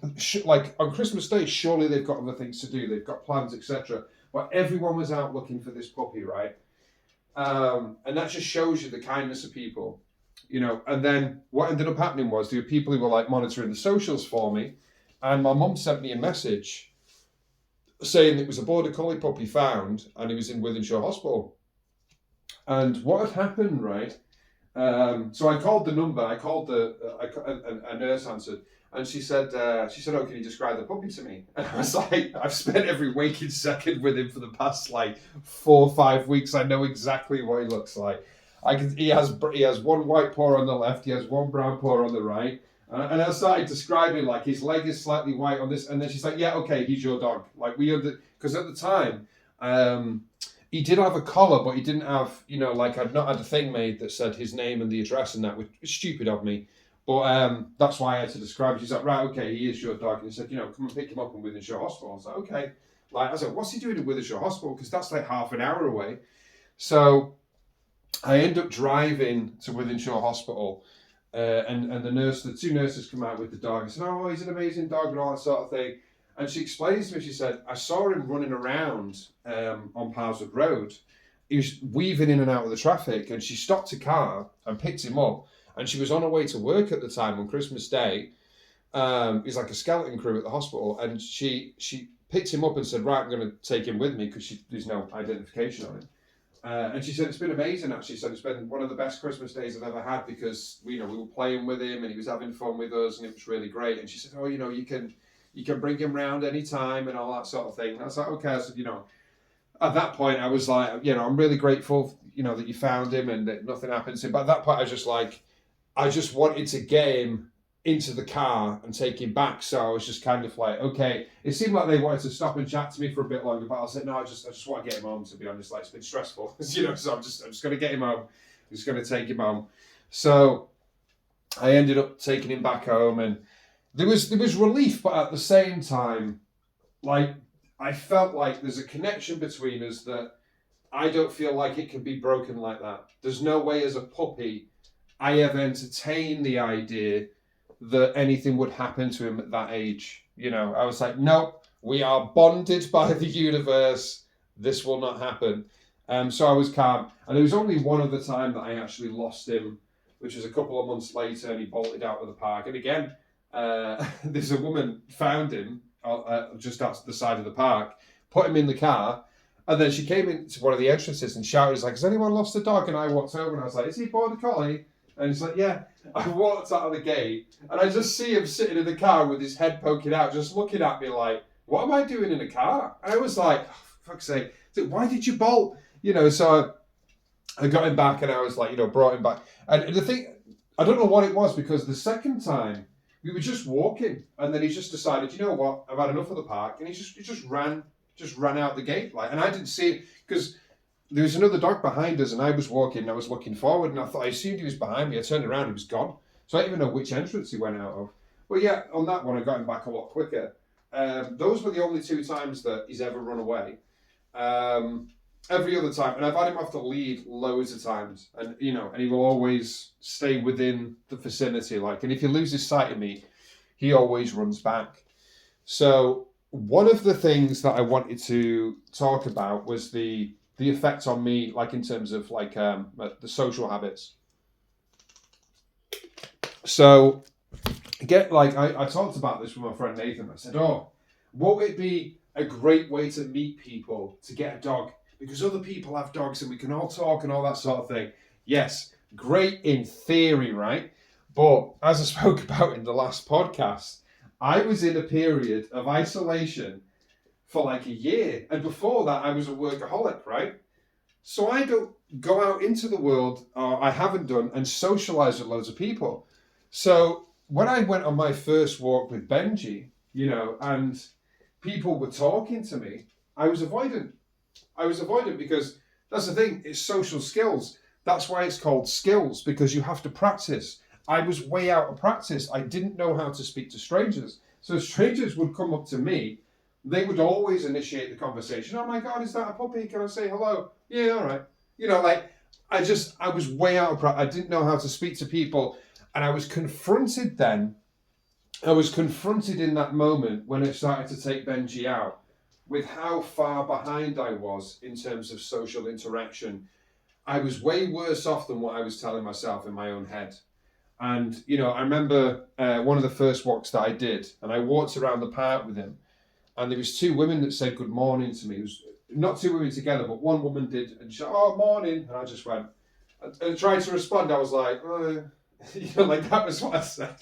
on Christmas Day, surely they've got other things to do. They've got plans, etc. But everyone was out looking for this puppy, right? And that just shows you the kindness of people, And then what ended up happening was there were people who were like monitoring the socials for me, and my mum sent me a message saying it was a border collie puppy found, and he was in Wythenshawe Hospital. And what had happened, right? So I called the number. I called a nurse answered, and she said, "Oh, can you describe the puppy to me?" And I was like, "I've spent every waking second with him for the past 4 or 5 weeks. I know exactly what he looks like. He has one white paw on the left. He has one brown paw on the right." And I started describing, his leg is slightly white on this. And then she's like, yeah, okay, he's your dog. Because at the time, he did have a collar, but he didn't have, I'd not had a thing made that said his name and the address and that, which was stupid of me. But that's why I had to describe it. She's like, right, okay, he is your dog. And he said, come and pick him up in Wythenshawe Hospital. I was like, okay. I was like, what's he doing in Wythenshawe Hospital? Because that's half an hour away. So I end up driving to Wythenshawe Hospital. And the two nurses come out with the dog and said, oh, he's an amazing dog and all that sort of thing. And she explains to me, she said, I saw him running around on Parswood Road. He was weaving in and out of the traffic, and she stopped a car and picked him up. And she was on her way to work at the time on Christmas Day. He's like a skeleton crew at the hospital. And she picked him up and said, right, I'm going to take him with me because there's no identification on him. And she said, it's been amazing, actually. She said, it's been one of the best Christmas days I've ever had because, we were playing with him and he was having fun with us and it was really great. And she said, oh, you can bring him round any time and all that sort of thing. And I was like, okay. I said, at that point, I was like, I'm really grateful, that you found him and that nothing happened to him. But at that point, I just wanted to get him into the car and take him back. So I was just kind of like, okay. It seemed like they wanted to stop and chat to me for a bit longer, but I said, no, I just want to get him home, to be honest. It's been stressful, so I'm just going to get him home. I'm just going to take him home. So I ended up taking him back home, and there was relief, but at the same time, I felt like there's a connection between us that I don't feel like it can be broken like that. There's no way as a puppy I ever entertained the idea that anything would happen to him at that age. You know, I was like, nope, we are bonded by the universe. This will not happen. So I was calm. And there was only one other time that I actually lost him, which was a couple of months later, and he bolted out of the park. And again, there's a woman found him just outside the side of the park, put him in the car, and then she came into one of the entrances and shouted, like, has anyone lost a dog? And I walked over and I was like, is he a border collie? And he's like, yeah. I walked out of the gate and I just see him sitting in the car with his head poking out, just looking at me like, what am I doing in a car? And I was like, oh, for fuck's sake, why did you bolt? You know, so I got him back and I was like, you know, brought him back. And the thing, I don't know what it was, because the second time we were just walking and then he just decided, you know what, I've had enough of the park. And he just ran out the gate. Like, and I didn't see it because there was another dog behind us and I was walking and I was looking forward and I assumed he was behind me. I turned around, he was gone. So I don't even know which entrance he went out of. But yeah, on that one, I got him back a lot quicker. Those were the only 2 times that he's ever run away. Every other time, and I've had him off the lead loads of times, and you know, and he will always stay within the vicinity. Like, and if he loses sight of me, he always runs back. So one of the things that I wanted to talk about was the effect on me, like in terms of like the social habits. So I talked about this with my friend Nathan. I said, oh, what would it be a great way to meet people, to get a dog? Because other people have dogs and we can all talk and all that sort of thing. Yes, great in theory, right? But as I spoke about in the last podcast, I was in a period of isolation for like a year. And before that, I was a workaholic, right? So I don't go out into the world, or I haven't done, and socialise with loads of people. So when I went on my first walk with Benji, you know, and people were talking to me, I was avoidant. Because that's the thing, it's social skills. That's why it's called skills, because you have to practice. I was way out of practice. I didn't know how to speak to strangers. So strangers would come up to me. They would always initiate the conversation. Oh my God, is that a puppy? Can I say hello? Yeah, all right. You know, like, I was way out of practice. I didn't know how to speak to people. And I was confronted then. I was confronted in that moment when I started to take Benji out with how far behind I was in terms of social interaction. I was way worse off than what I was telling myself in my own head. And, you know, I remember one of the first walks that I did, and I walked around the park with him, and there was 2 women that said good morning to me. It was not 2 women together, but one woman did, and she said, oh, morning. And I just went, and tried to respond. I was like, you know, like that was what I said.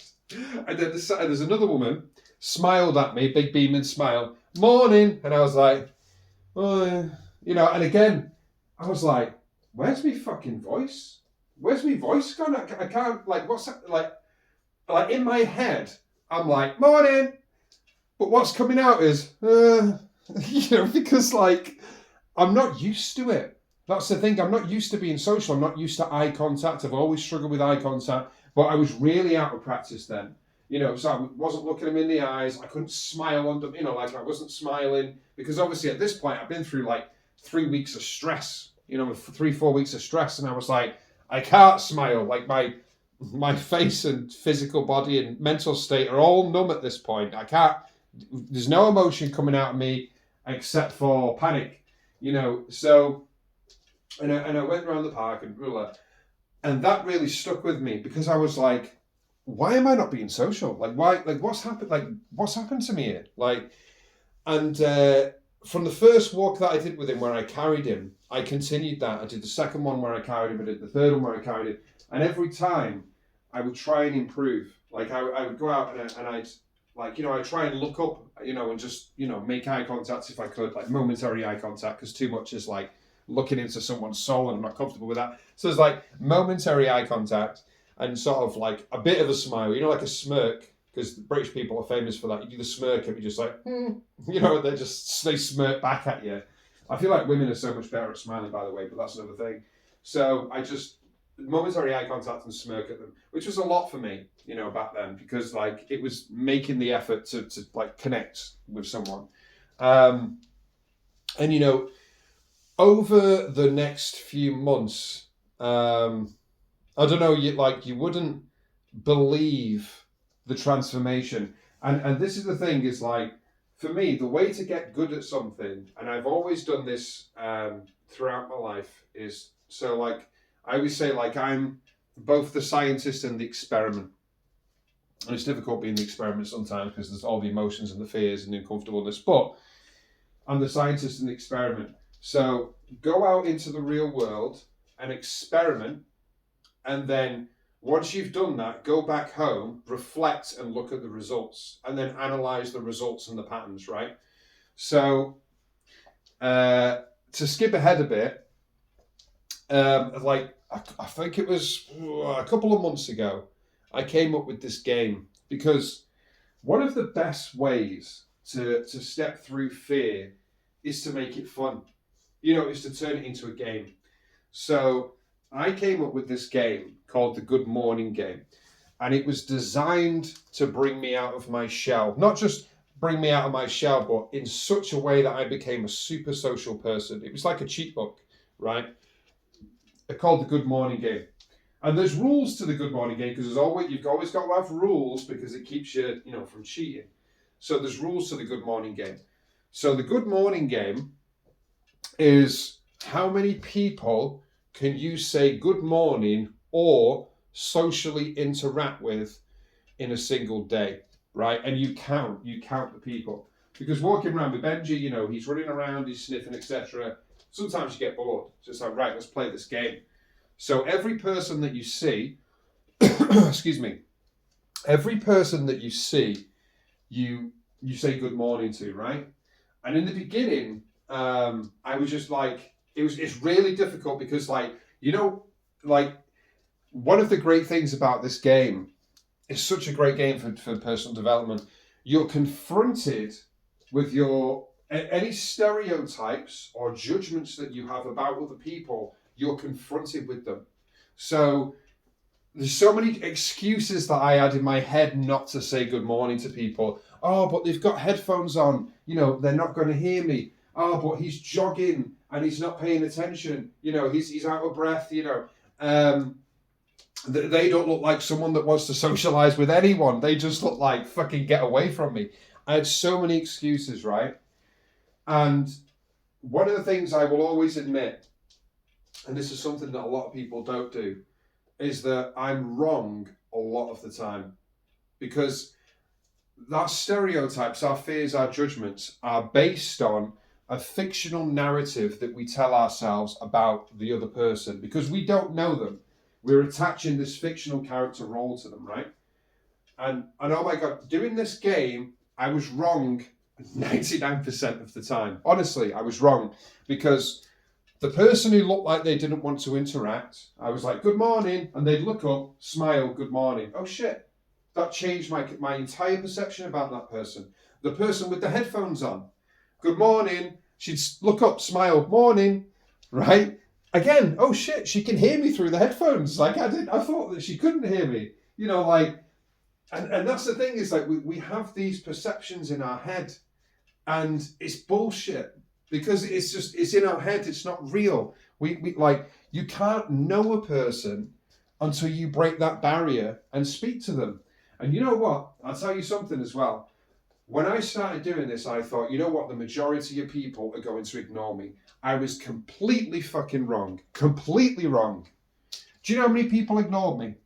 And then there's another woman, smiled at me, big beaming smile, morning. And I was like, you know, and again, I was like, where's my fucking voice? Where's my voice gone? I can't, like, what's that? Like in my head, I'm like, morning. But what's coming out is, you know, because like, I'm not used to it. That's the thing. I'm not used to being social. I'm not used to eye contact. I've always struggled with eye contact, but I was really out of practice then. You know, so I wasn't looking him in the eyes. I couldn't smile under, you know, like I wasn't smiling, because obviously at this point I've been through like 3 weeks of stress, you know, 3-4 weeks of stress. And I was like, I can't smile. Like my face and physical body and mental state are all numb at this point. I can't, there's no emotion coming out of me except for panic, you know. So, and I went around the park and that really stuck with me, because I was like, why am I not being social? Like, why? Like, what's happened? Like, what's happened to me here? Like, and from the first walk that I did with him, where I carried him, I continued that. I did the second one where I carried him. I did the third one where I carried him. And every time, I would try and improve. Like, I would go out and I'd, like, you know, I'd try and look up, you know, and just, you know, make eye contact if I could, like momentary eye contact, because too much is like looking into someone's soul, and I'm not comfortable with that. So it's like momentary eye contact and sort of like a bit of a smile, you know, like a smirk, because British people are famous for that. You do the smirk and you're just like, you know, they smirk back at you. I feel like women are so much better at smiling, by the way, but that's another thing. So I just momentary eye contact and smirk at them, which was a lot for me, you know, back then, because like it was making the effort to like connect with someone. And, you know, over the next few months, I don't know, you wouldn't believe the transformation. And this is the thing, is like, for me, the way to get good at something, and I've always done this throughout my life, is, so like, I always say, like, I'm both the scientist and the experiment. And it's difficult being the experiment sometimes because there's all the emotions and the fears and the uncomfortableness, but I'm the scientist and the experiment. So go out into the real world and experiment, and then once you've done that, go back home, reflect and look at the results, and then analyze the results and the patterns, right? So to skip ahead a bit, I think it was a couple of months ago, I came up with this game, because one of the best ways to step through fear is to make it fun. Is to turn it into a game. So I came up with this game called the Good Morning Game. And it was designed to bring me out of my shell. Not just bring me out of my shell, but in such a way that I became a super social person. It was like a cheat book, right? They're called the Good Morning Game. And there's rules to the Good Morning Game, because you've always got to have rules, because it keeps you, from cheating. So there's rules to the Good Morning Game. So the Good Morning Game is, how many people can you say good morning or socially interact with in a single day, right? And you count the people. Because walking around with Benji, he's running around, he's sniffing, etc. Sometimes you get bored. So it's like, right, let's play this game. So every person that you see, excuse me, every person that you see, you say good morning to, right? And in the beginning, I was just like, it's really difficult, because one of the great things about this game, it's such a great game for personal development. You're confronted with any stereotypes or judgments that you have about other people. You're confronted with them. So there's so many excuses that I had in my head not to say good morning to people. Oh, but they've got headphones on. They're not going to hear me. Oh, but he's jogging and he's not paying attention. He's out of breath. They don't look like someone that wants to socialize with anyone. They just look like, fucking get away from me. I had so many excuses, right? And one of the things I will always admit, and this is something that a lot of people don't do, is that I'm wrong a lot of the time. Because our stereotypes, our fears, our judgments are based on a fictional narrative that we tell ourselves about the other person, because we don't know them. We're attaching this fictional character role to them, right? And oh my God, doing this game, I was wrong 99% of the time. Honestly, I was wrong, because the person who looked like they didn't want to interact, I was like, good morning, and they'd look up, smile, good morning. Oh shit, that changed my entire perception about that person. The person with the headphones on, good morning, she'd look up, smile, morning, right? Again, oh shit, she can hear me through the headphones. Like I thought that she couldn't hear me. And that's the thing, is like we have these perceptions in our head, and it's bullshit, because it's in our head, it's not real. We you can't know a person until you break that barrier and speak to them. And you know what? I'll tell you something as well. When I started doing this, I thought, you know what? The majority of people are going to ignore me. I was completely fucking wrong. Completely wrong. Do you know how many people ignored me?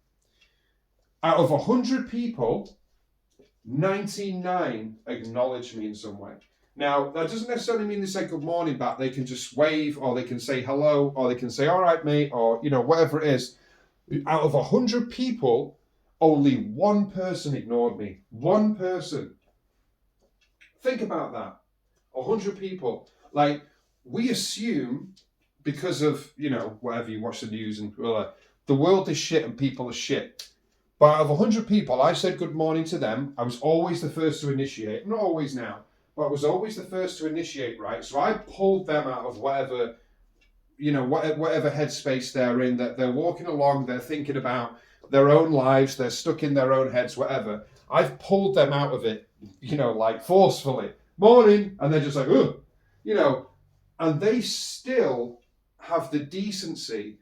Out of 100 people, 99 acknowledged me in some way. Now, that doesn't necessarily mean they say good morning back. They can just wave, or they can say hello, or they can say, all right, mate, or, whatever it is. Out of 100 people, only one person ignored me. One person. Think about that. 100 people. Like, we assume, because of, whatever, you watch the news and the world is shit and people are shit. But out of 100 people, I said good morning to them. I was always the first to initiate. Not always now, but I was always the first to initiate, right? So I pulled them out of whatever headspace they're in, that they're walking along, they're thinking about their own lives, they're stuck in their own heads, whatever. I've pulled them out of it, forcefully. Morning. And they're just like, ugh, And they still have the decency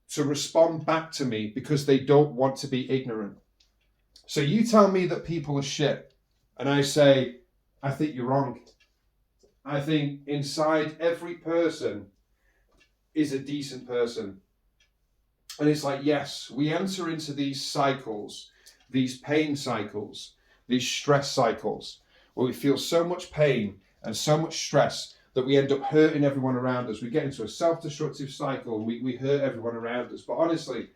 to respond back to me because they don't want to be ignorant. So you tell me that people are shit, and I say, I think you're wrong. I think inside every person is a decent person. And it's like, yes, we enter into these cycles, these pain cycles, these stress cycles, where we feel so much pain and so much stress that we end up hurting everyone around us. We get into a self-destructive cycle and we hurt everyone around us. But honestly,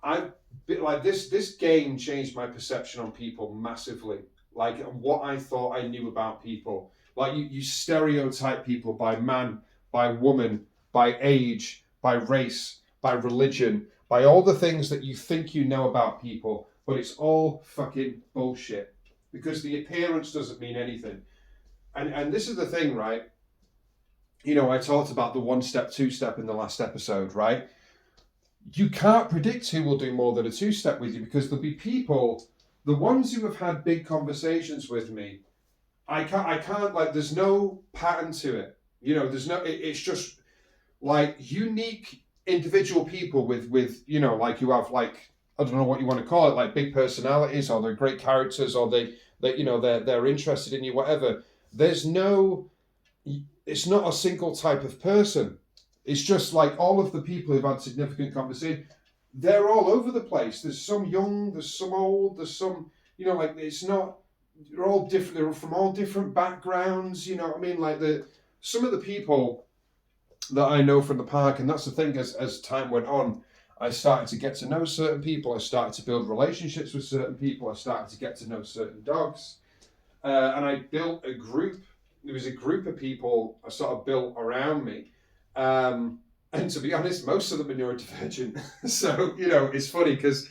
I've been like this game changed my perception on people massively. Like what I thought I knew about people. Like you stereotype people by man, by woman, by age, by race, by religion, by all the things that you think you know about people, but it's all fucking bullshit because the appearance doesn't mean anything. And this is the thing, right? You know, I talked about the 1-step, 2-step in the last episode, right? You can't predict who will do more than a 2-step with you because there'll be people, the ones who have had big conversations with me, I can't like, there's no pattern to it. You know, it's just like unique individual people with, you know, like you have like, I don't know what you want to call it, like big personalities or they're great characters or they you know, they're interested in you, whatever. It's not a single type of person. It's just like all of the people who've had significant conversation, they're all over the place. There's some young, there's some old, there's some, you know, like it's not, they're all different, they're from all different backgrounds, you know what I mean? Like some of the people that I know from the park, and that's the thing, as time went on, I started to get to know certain people, I started to build relationships with certain people, I started to get to know certain dogs, and I built a group. There was a group of people I sort of built around me. And to be honest, most of them are neurodivergent. So, you know, it's funny because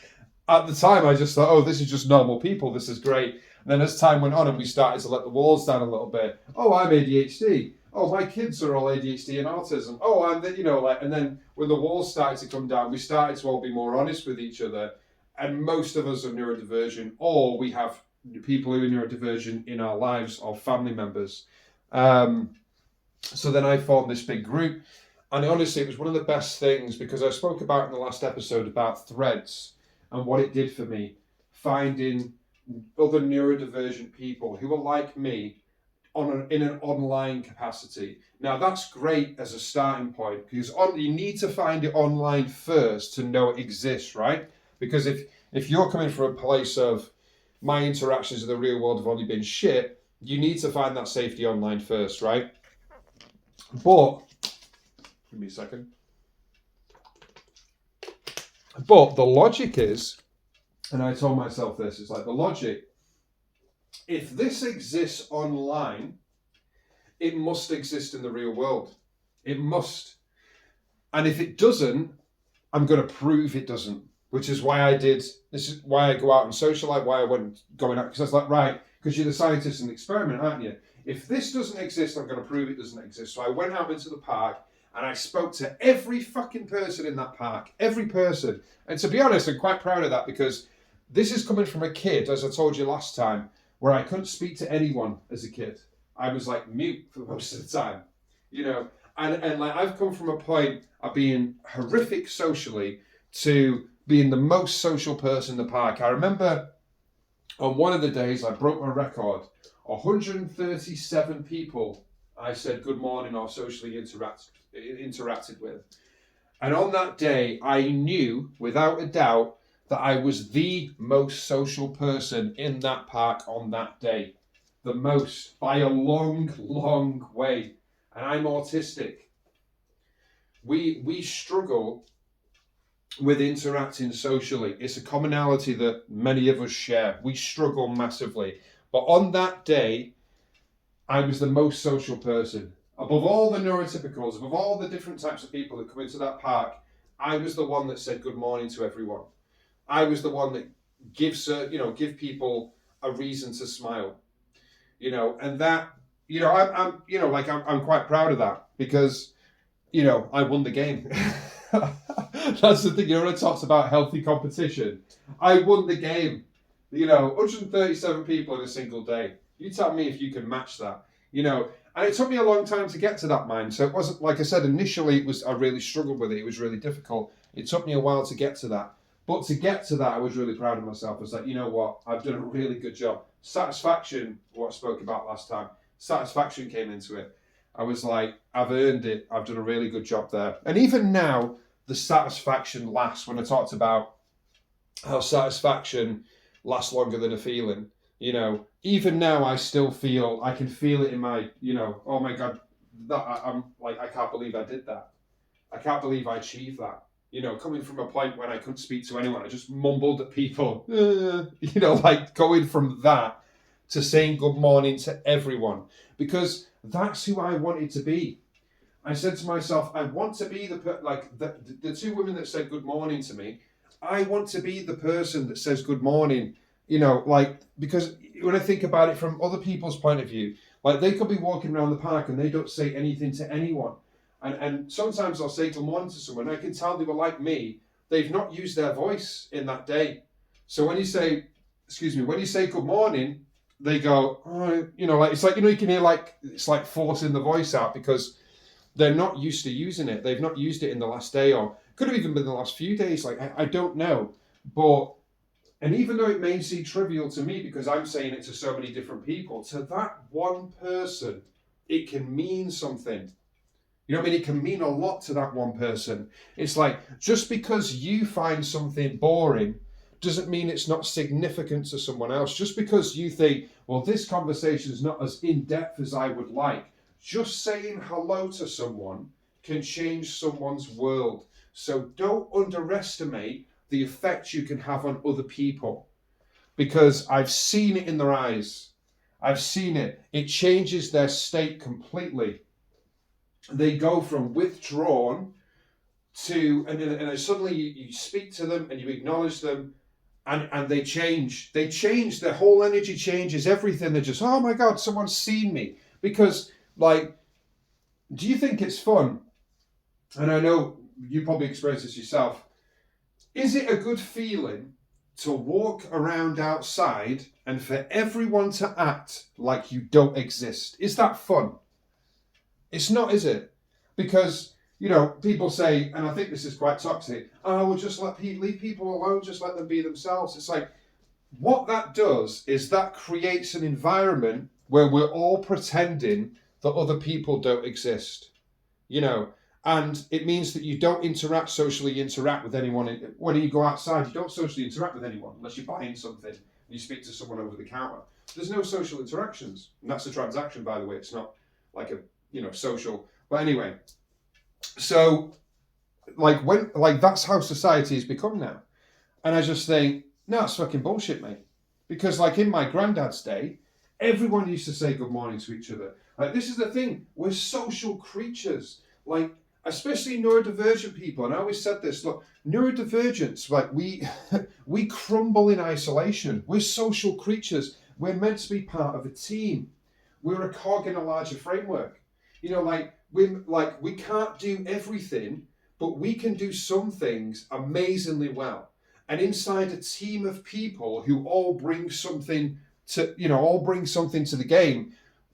at the time I just thought, oh, this is just normal people. This is great. And then as time went on and we started to let the walls down a little bit. Oh, I'm ADHD. Oh, my kids are all ADHD and autism. Oh, I'm the, you know, like, and then when the walls started to come down, we started to all be more honest with each other. And most of us are neurodivergent, or we have people who are neurodivergent in our lives or family members. So then I formed this big group, and honestly it was one of the best things because I spoke about in the last episode about threads and what it did for me, finding other neurodivergent people who are like me in an online capacity. Now that's great as a starting point because you need to find it online first to know it exists, right? Because if you're coming from a place of my interactions in the real world have only been shit, you need to find that safety online first, right? But, give me a second. But the logic is, and I told myself this, it's like the logic, if this exists online, it must exist in the real world. It must. And if it doesn't, I'm going to prove it doesn't, which is why this is why I go out and socialise, why I went going out, because I was like, right, because you're the scientist in the experiment, aren't you? If this doesn't exist, I'm going to prove it doesn't exist. So I went out into the park and I spoke to every fucking person in that park, every person. And to be honest, I'm quite proud of that because this is coming from a kid, as I told you last time, where I couldn't speak to anyone as a kid. I was like mute for most of the time, you know. And like I've come from a point of being horrific socially to being the most social person in the park. I remember on one of the days I broke my record. 137 people I said good morning or socially interacted with. And on that day, I knew without a doubt that I was the most social person in that park on that day. The most, by a long, long way. And I'm autistic. We struggle with interacting socially. It's a commonality that many of us share. We struggle massively. But on that day, I was the most social person. Above all the neurotypicals, above all the different types of people that come into that park, I was the one that said good morning to everyone. I was the one that give people a reason to smile. You know, and that, you know, I'm quite proud of that because, you know, I won the game. That's the thing, you know, when I talked about healthy competition, I won the game. You know, 137 people in a single day. You tell me if you can match that. You know, And it took me a long time to get to that mind. So it wasn't, like I said, initially I really struggled with it. It was really difficult. It took me a while to get to that. But to get to that, I was really proud of myself. I was like, you know what? I've done a really good job. Satisfaction, what I spoke about last time, satisfaction came into it. I was like, I've earned it. I've done a really good job there. And even now, the satisfaction lasts. When I talked about how satisfaction lasts longer than a feeling, you know, even now I can feel it in my, you know, oh my God, I'm like, I can't believe I did that. I can't believe I achieved that. You know, coming from a point when I couldn't speak to anyone, I just mumbled at people, you know, like going from that to saying good morning to everyone, because that's who I wanted to be. I said to myself, I want to be the two women that said good morning to me. I want to be the person that says good morning, you know, like, because when I think about it from other people's point of view, like they could be walking around the park and they don't say anything to anyone. And sometimes I'll say good morning to someone, and I can tell they were like me. They've not used their voice in that day. So when you say good morning, they go, oh, you know, like, it's like, you know, you can hear like, it's like forcing the voice out because they're not used to using it. They've not used it in the last day, or could have even been the last few days. Like, I don't know. And even though it may seem trivial to me because I'm saying it to so many different people, to that one person, it can mean something. You know what I mean? It can mean a lot to that one person. It's like, just because you find something boring doesn't mean it's not significant to someone else. Just because you think, well, this conversation is not as in-depth as I would like, just saying hello to someone can change someone's world. So don't underestimate the effect you can have on other people, because I've seen it in their eyes. I've seen it. It changes their state completely. They go from withdrawn to, and then suddenly you speak to them and you acknowledge them, and they change. They change. Their whole energy changes. Everything. They're just, oh my God, someone's seen me. Because, like, do you think it's fun? And I know you probably experience this yourself. Is it a good feeling to walk around outside and for everyone to act like you don't exist? Is that fun? It's not, is it? Because, you know, people say, and I think this is quite toxic, oh, we'll just leave people alone, just let them be themselves. It's like, what that does is that creates an environment where we're all pretending that other people don't exist, you know, and it means that you don't socially interact with anyone. When you go outside, you don't socially interact with anyone unless you're buying something and you speak to someone over the counter. There's no social interactions. And that's a transaction, by the way. It's not like a, you know, social. But anyway, so that's how society has become now. And I just think, no, it's fucking bullshit, mate. Because like in my granddad's day, everyone used to say good morning to each other. Like, this is the thing, we're social creatures. Like, especially neurodivergent people. And I always said this, look, neurodivergents, like we crumble in isolation. We're social creatures. We're meant to be part of a team. We're a cog in a larger framework. You know, we can't do everything, but we can do some things amazingly well. And inside a team of people who all bring something to the game,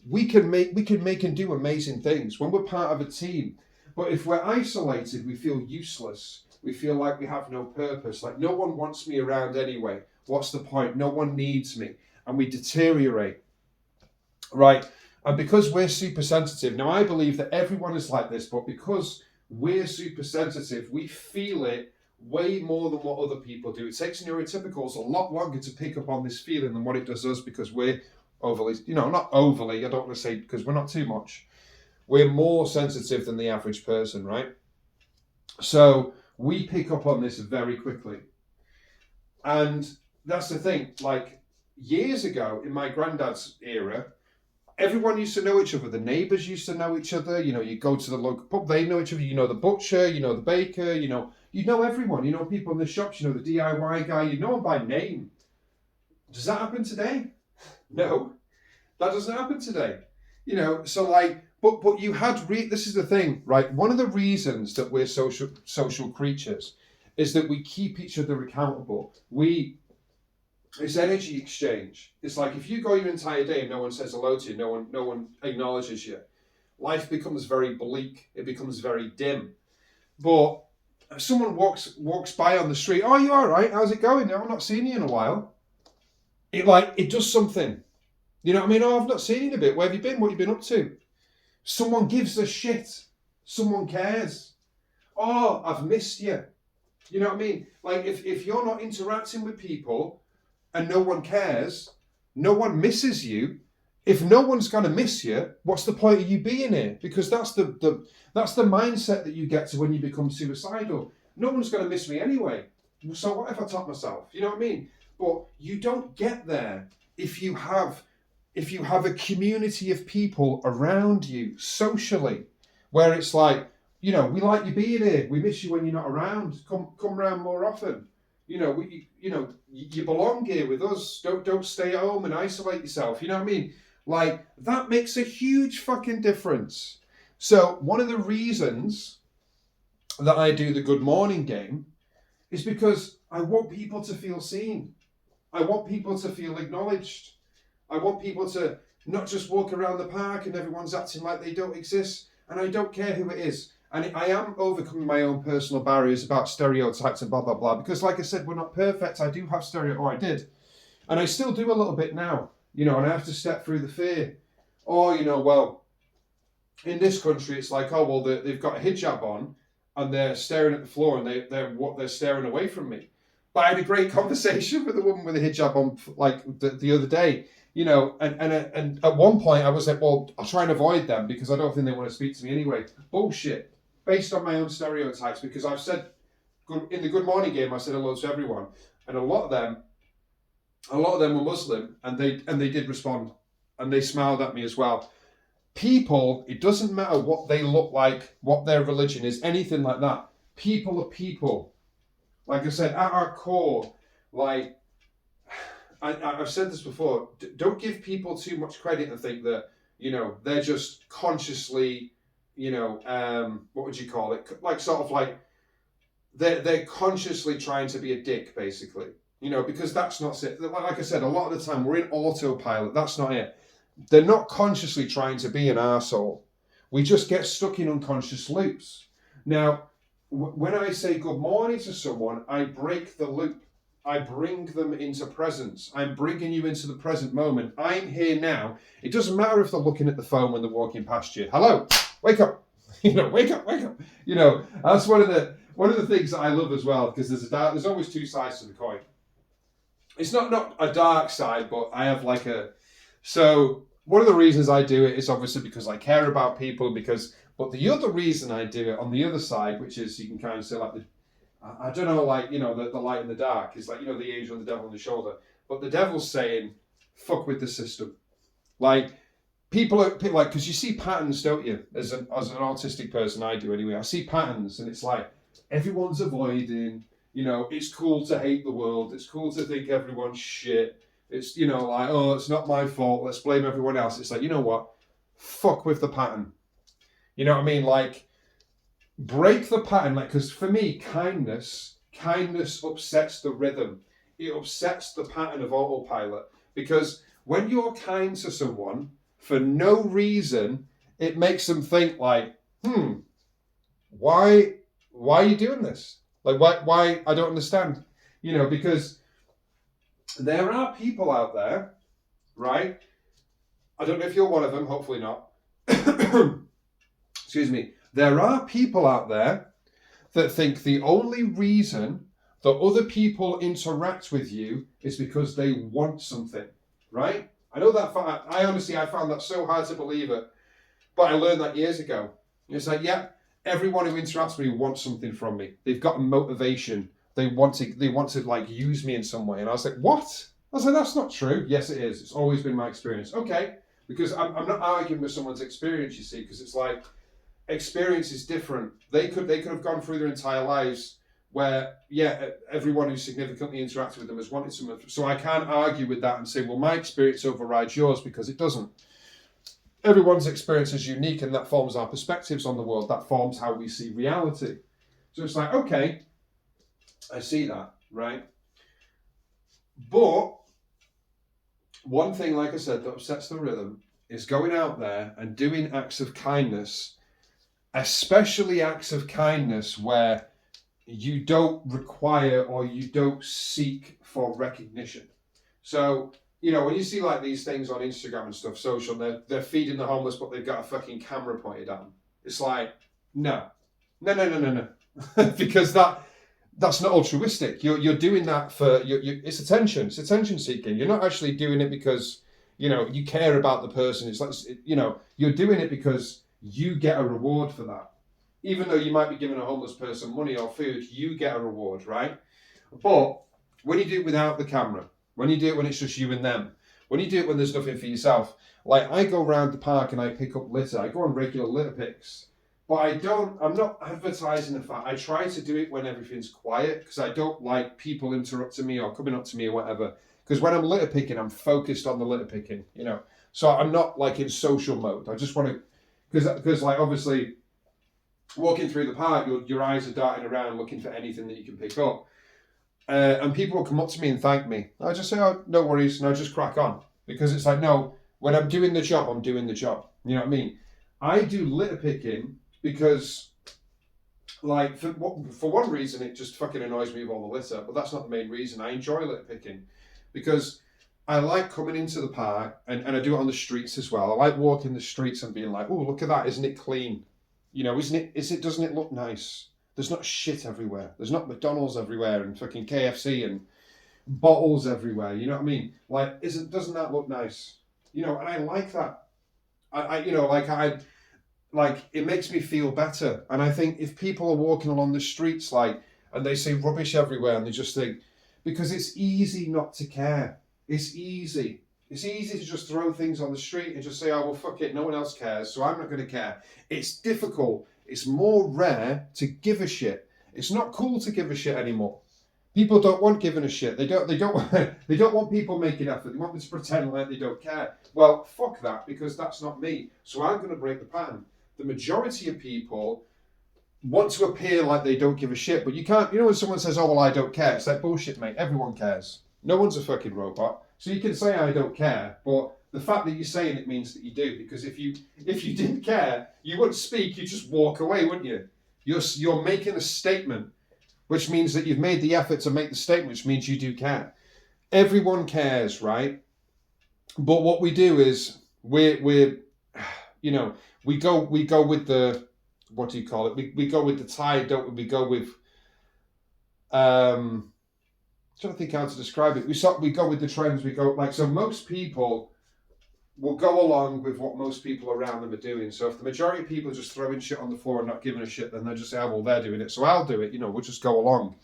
we can make and do amazing things when we're part of a team. But if we're isolated, we feel useless. We feel like we have no purpose. Like, no one wants me around anyway. What's the point? No one needs me. And we deteriorate. Right? And because we're super sensitive, now I believe that everyone is like this, but because we're super sensitive, we feel it way more than what other people do. It takes neurotypicals a lot longer to pick up on this feeling than what it does us, because we're overly, not overly, I don't want to say, because we're not too much. We're more sensitive than the average person, right? So we pick up on this very quickly. And that's the thing, like years ago in my granddad's era, everyone used to know each other. The neighbours used to know each other. You know, you go to the local pub, they know each other. You know the butcher, you know the baker, you know everyone. You know people in the shops, you know the DIY guy, you know them by name. Does that happen today? No, that doesn't happen today. You know, so like, but you had, this is the thing, right? One of the reasons that we're social creatures is that we keep each other accountable. We It's energy exchange. It's like if you go your entire day and no one says hello to you, no one acknowledges you, life becomes very bleak. It becomes very dim. But if someone walks by on the street, oh, you all right? How's it going? No, I'm not seen you in a while. It does something. You know what I mean? Oh, I've not seen you in a bit. Where have you been? What have you been up to? Someone gives a shit. Someone cares. Oh, I've missed you. You know what I mean? Like if you're not interacting with people and no one cares, no one misses you. If no one's going to miss you, what's the point of you being here? Because that's the mindset that you get to when you become suicidal. No one's going to miss me anyway. So what if I top myself? You know what I mean? But you don't get there if you have a community of people around you socially, where it's like, you know, we like you being here. We miss you when you're not around. Come around more often. You know, you belong here with us. Don't stay at home and isolate yourself. You know what I mean? Like, that makes a huge fucking difference. So one of the reasons that I do the good morning game is because I want people to feel seen. I want people to feel acknowledged. I want people to not just walk around the park and everyone's acting like they don't exist. And I don't care who it is. And I am overcoming my own personal barriers about stereotypes and blah, blah, blah. Because like I said, we're not perfect. I do have I did. And I still do a little bit now. You know, and I have to step through the fear. Or, you know, well, in this country, it's like, oh, well, they've got a hijab on and they're staring at the floor and they're staring away from me. But I had a great conversation with a woman with a hijab on, like, the other day, you know, and at one point I was like, well, I'll try and avoid them because I don't think they want to speak to me anyway. Bullshit. Based on my own stereotypes, because I've said, in the Good Morning game, I said hello to everyone. And a lot of them were Muslim, and they did respond, and they smiled at me as well. People, it doesn't matter what they look like, what their religion is, anything like that. People are people. Like I said, at our core, like, I've said this before, don't give people too much credit and think that, you know, they're just consciously, you know, what would you call it? Like, sort of like, they're consciously trying to be a dick, basically. You know, because that's not it. Like I said, a lot of the time we're in autopilot. That's not it. They're not consciously trying to be an arsehole. We just get stuck in unconscious loops. Now, when I say good morning to someone, I break the loop. I bring them into presence. I'm bringing you into the present moment. I'm here now. It doesn't matter if they're looking at the phone when they're walking past you. Hello, wake up. You know, wake up. You know, that's one of the things that I love as well, because there's always two sides to the coin. It's not a dark side, but I have so one of the reasons I do it is obviously because I care about people, but the other reason I do it on the other side, which is, you can kind of say like I don't know, like, you know, the light and the dark is like, you know, the angel and the devil on the shoulder, but the devil's saying, fuck with the system. Like, people are like, because you see patterns, don't you? As an autistic person, I do anyway. I see patterns, and it's like, everyone's avoiding. You know, it's cool to hate the world. It's cool to think everyone's shit. It's, you know, like, oh, it's not my fault. Let's blame everyone else. It's like, you know what? Fuck with the pattern. You know what I mean? Like, break the pattern. Like, because for me, kindness upsets the rhythm. It upsets the pattern of autopilot. Because when you're kind to someone, for no reason, it makes them think like, why are you doing this? Like, why? I don't understand. You know, because there are people out there, right? I don't know if you're one of them, hopefully not. Excuse me. There are people out there that think the only reason that other people interact with you is because they want something, right? I know that, I found that so hard to believe it, but I learned that years ago. It's like, yeah, everyone who interacts with me wants something from me. They've got a motivation. They want to like use me in some way. And I was like, what? I was like, that's not true. Yes, it is. It's always been my experience. Okay. Because I'm not arguing with someone's experience, you see, because it's like, experience is different. They could have gone through their entire lives where, yeah, everyone who significantly interacted with them has wanted something. So I can't argue with that and say, well, my experience overrides yours, because it doesn't. Everyone's experience is unique, and that forms our perspectives on the world. That forms how we see reality. So it's like, okay, I see that, right? But one thing, like I said, that upsets the rhythm is going out there and doing acts of kindness, especially acts of kindness where you don't require or you don't seek for recognition. So, you know, when you see like these things on Instagram and stuff, social, they're feeding the homeless, but they've got a fucking camera pointed at them. It's like, no, because that's not altruistic. You're doing that for it's attention. It's attention seeking. You're not actually doing it because you care about the person. It's like you're doing it because you get a reward for that. Even though you might be giving a homeless person money or food, you get a reward, right? But when you do it without the camera, when you do it when it's just you and them, when you do it when there's nothing for yourself, like I go around the park and I pick up litter. I go on regular litter picks. But I'm not advertising the fact. I try to do it when everything's quiet because I don't like people interrupting me or coming up to me or whatever. Because when I'm litter picking, I'm focused on the litter picking, So I'm not like in social mode. I just want to, because like obviously walking through the park, your eyes are darting around looking for anything that you can pick up. And people will come up to me and thank me. I just say, oh, no worries. And I just crack on. Because it's like, no, when I'm doing the job, I'm doing the job. You know what I mean? I do litter picking because, like, for one reason, it just fucking annoys me with all the litter, but that's not the main reason. I enjoy litter picking because I like coming into the park, and I do it on the streets as well. I like walking the streets and being like, oh, look at that, isn't it clean? Doesn't it look nice? There's not shit everywhere. There's not McDonald's everywhere and fucking KFC and bottles everywhere. You know what I mean? Like, doesn't that look nice? And I like that. Like, it makes me feel better. And I think if people are walking along the streets, like, and they see rubbish everywhere and they just think, because it's easy not to care. It's easy. It's easy to just throw things on the street and just say, oh, well, fuck it, no one else cares, so I'm not going to care. It's difficult. It's more rare to give a shit. It's not cool to give a shit anymore. People don't want giving a shit. They don't want people making effort. They want them to pretend like they don't care. Well, fuck that, because that's not me. So I'm going to break the pattern. The majority of people want to appear like they don't give a shit, but you can't. When someone says, oh, well, I don't care, it's like, bullshit, mate. Everyone cares. No one's a fucking robot. So you can say, I don't care, but the fact that you're saying it means that you do, because if you didn't care, you wouldn't speak, you'd just walk away, wouldn't you? You're making a statement, which means that you've made the effort to make the statement, which means you do care. Everyone cares, right? But what we do is we go with the, what do you call it? We go with the tide, don't we? We go with, I'm trying to think how to describe it. We go with the trends. We go so most people will go along with what most people around them are doing. So if the majority of people are just throwing shit on the floor and not giving a shit, then they'll just say, oh, well, they're doing it, so I'll do it. We'll just go along.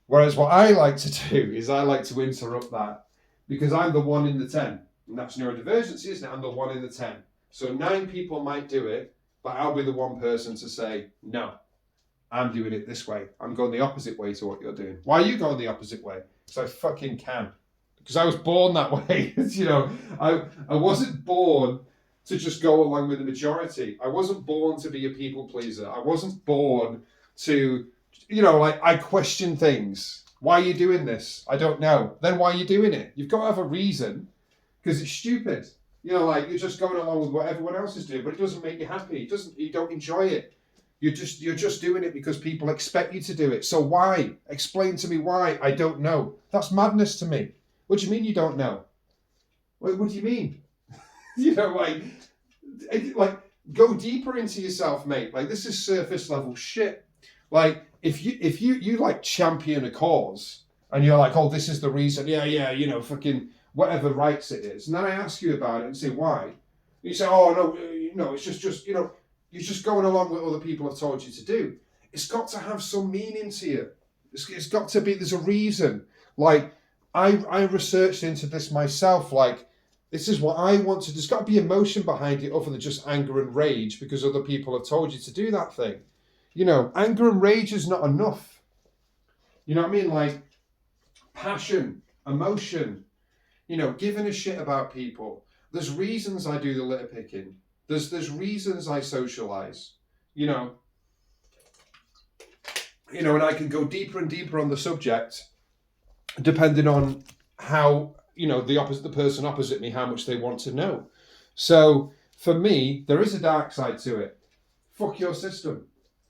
Whereas what I like to do is I like to interrupt that, because I'm the 1 in the 10. And that's neurodivergence, isn't it? I'm the 1 in the 10. So 9 people might do it, but I'll be the one person to say, no, I'm doing it this way. I'm going the opposite way to what you're doing. Why are you going the opposite way? Because I fucking can. Because I was born that way. I wasn't born to just go along with the majority. I wasn't born to be a people pleaser. I wasn't born to, I question things. Why are you doing this? I don't know. Then why are you doing it? You've got to have a reason, because it's stupid. You're just going along with what everyone else is doing, but it doesn't make you happy. You don't enjoy it. You're just doing it because people expect you to do it. So why? Explain to me why. I don't know. That's madness to me. What do you mean you don't know? What do you mean? Go deeper into yourself, mate. Like, this is surface level shit. Like, if you like champion a cause and you're like, oh, this is the reason. Yeah, fucking whatever rights it is. And then I ask you about it and say, why? You say, oh, no, it's just you're just going along with what other people have told you to do. It's got to have some meaning to you. It's got to be, there's a reason. Like, I researched into this myself. Like, this is what I want to, there's got to be emotion behind it other than just anger and rage because other people have told you to do that thing. Anger and rage is not enough. You know what I mean? Like, passion, emotion, giving a shit about people. There's reasons I do the litter picking. There's reasons I socialise, and I can go deeper and deeper on the subject, depending on how the person opposite me how much they want to know. So for me, there is a dark side to it. Fuck your system.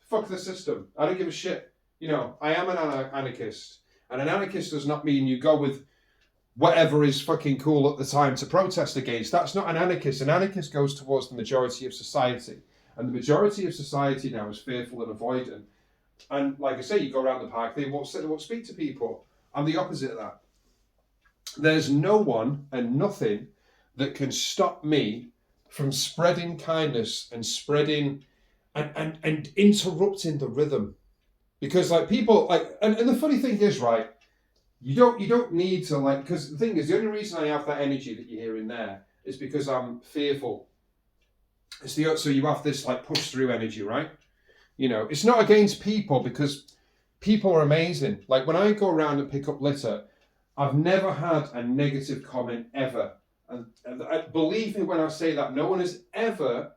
Fuck the system. I don't give a shit. I am an anarchist. And an anarchist does not mean you go with whatever is fucking cool at the time to protest against. That's not an anarchist. An anarchist goes towards the majority of society. And the majority of society now is fearful and avoidant. And like I say, you go around the park, they won't speak to people. I'm the opposite of that. There's no one and nothing that can stop me from spreading kindness and spreading and interrupting the rhythm. Because people and the funny thing is, right, you don't need to because the thing is, the only reason I have that energy that you're hearing there is because I'm fearful. So you have this push through energy, right? It's not against people, because people are amazing. Like when I go around and pick up litter, I've never had a negative comment ever. And believe me when I say that, no one has ever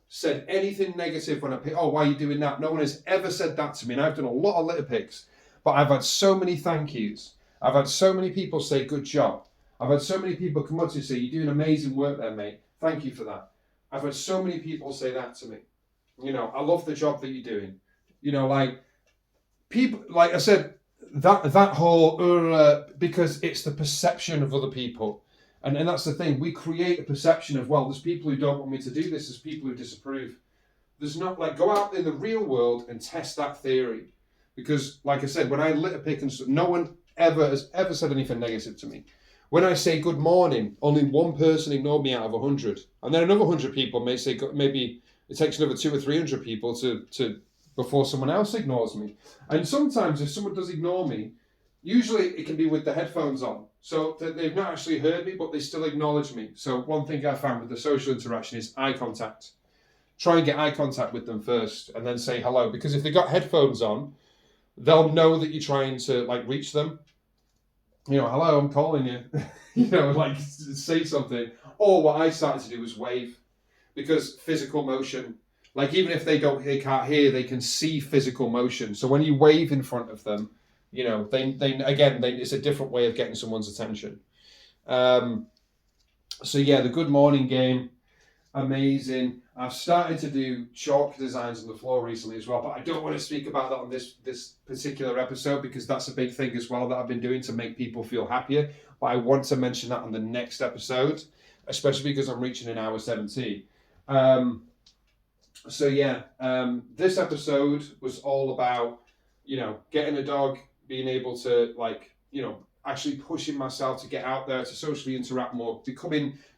said anything negative when I pick, oh, why are you doing that? No one has ever said that to me. And I've done a lot of litter picks, but I've had so many thank yous. I've had so many people say, good job. I've had so many people come up to me and say, you're doing amazing work there, mate. Thank you for that. I've had so many people say that to me. I love the job that you're doing. People, like I said, that whole, because it's the perception of other people. And that's the thing. We create a perception of, well, there's people who don't want me to do this. There's people who disapprove. There's not, go out in the real world and test that theory. Because, like I said, when I litter pick and stuff, no one has ever said anything negative to me. When I say good morning, only one person ignored me out of 100. And then another 100 people may say, maybe it takes another 200 or 300 people to before someone else ignores me. And sometimes if someone does ignore me, usually it can be with the headphones on. So they've not actually heard me, but they still acknowledge me. So one thing I found with the social interaction is eye contact. Try and get eye contact with them first and then say hello. Because if they've got headphones on, they'll know that you're trying to reach them. Hello, I'm calling you. Say something. Or what I started to do was wave. Because physical motion, even if they can't hear, they can see physical motion. So when you wave in front of them, it's a different way of getting someone's attention. The good morning game, amazing. I've started to do chalk designs on the floor recently as well, but I don't want to speak about that on this particular episode, because that's a big thing as well that I've been doing to make people feel happier. But I want to mention that on the next episode, especially because I'm reaching an hour 17. This episode was all about, getting a dog, being able to actually pushing myself to get out there, to socially interact more,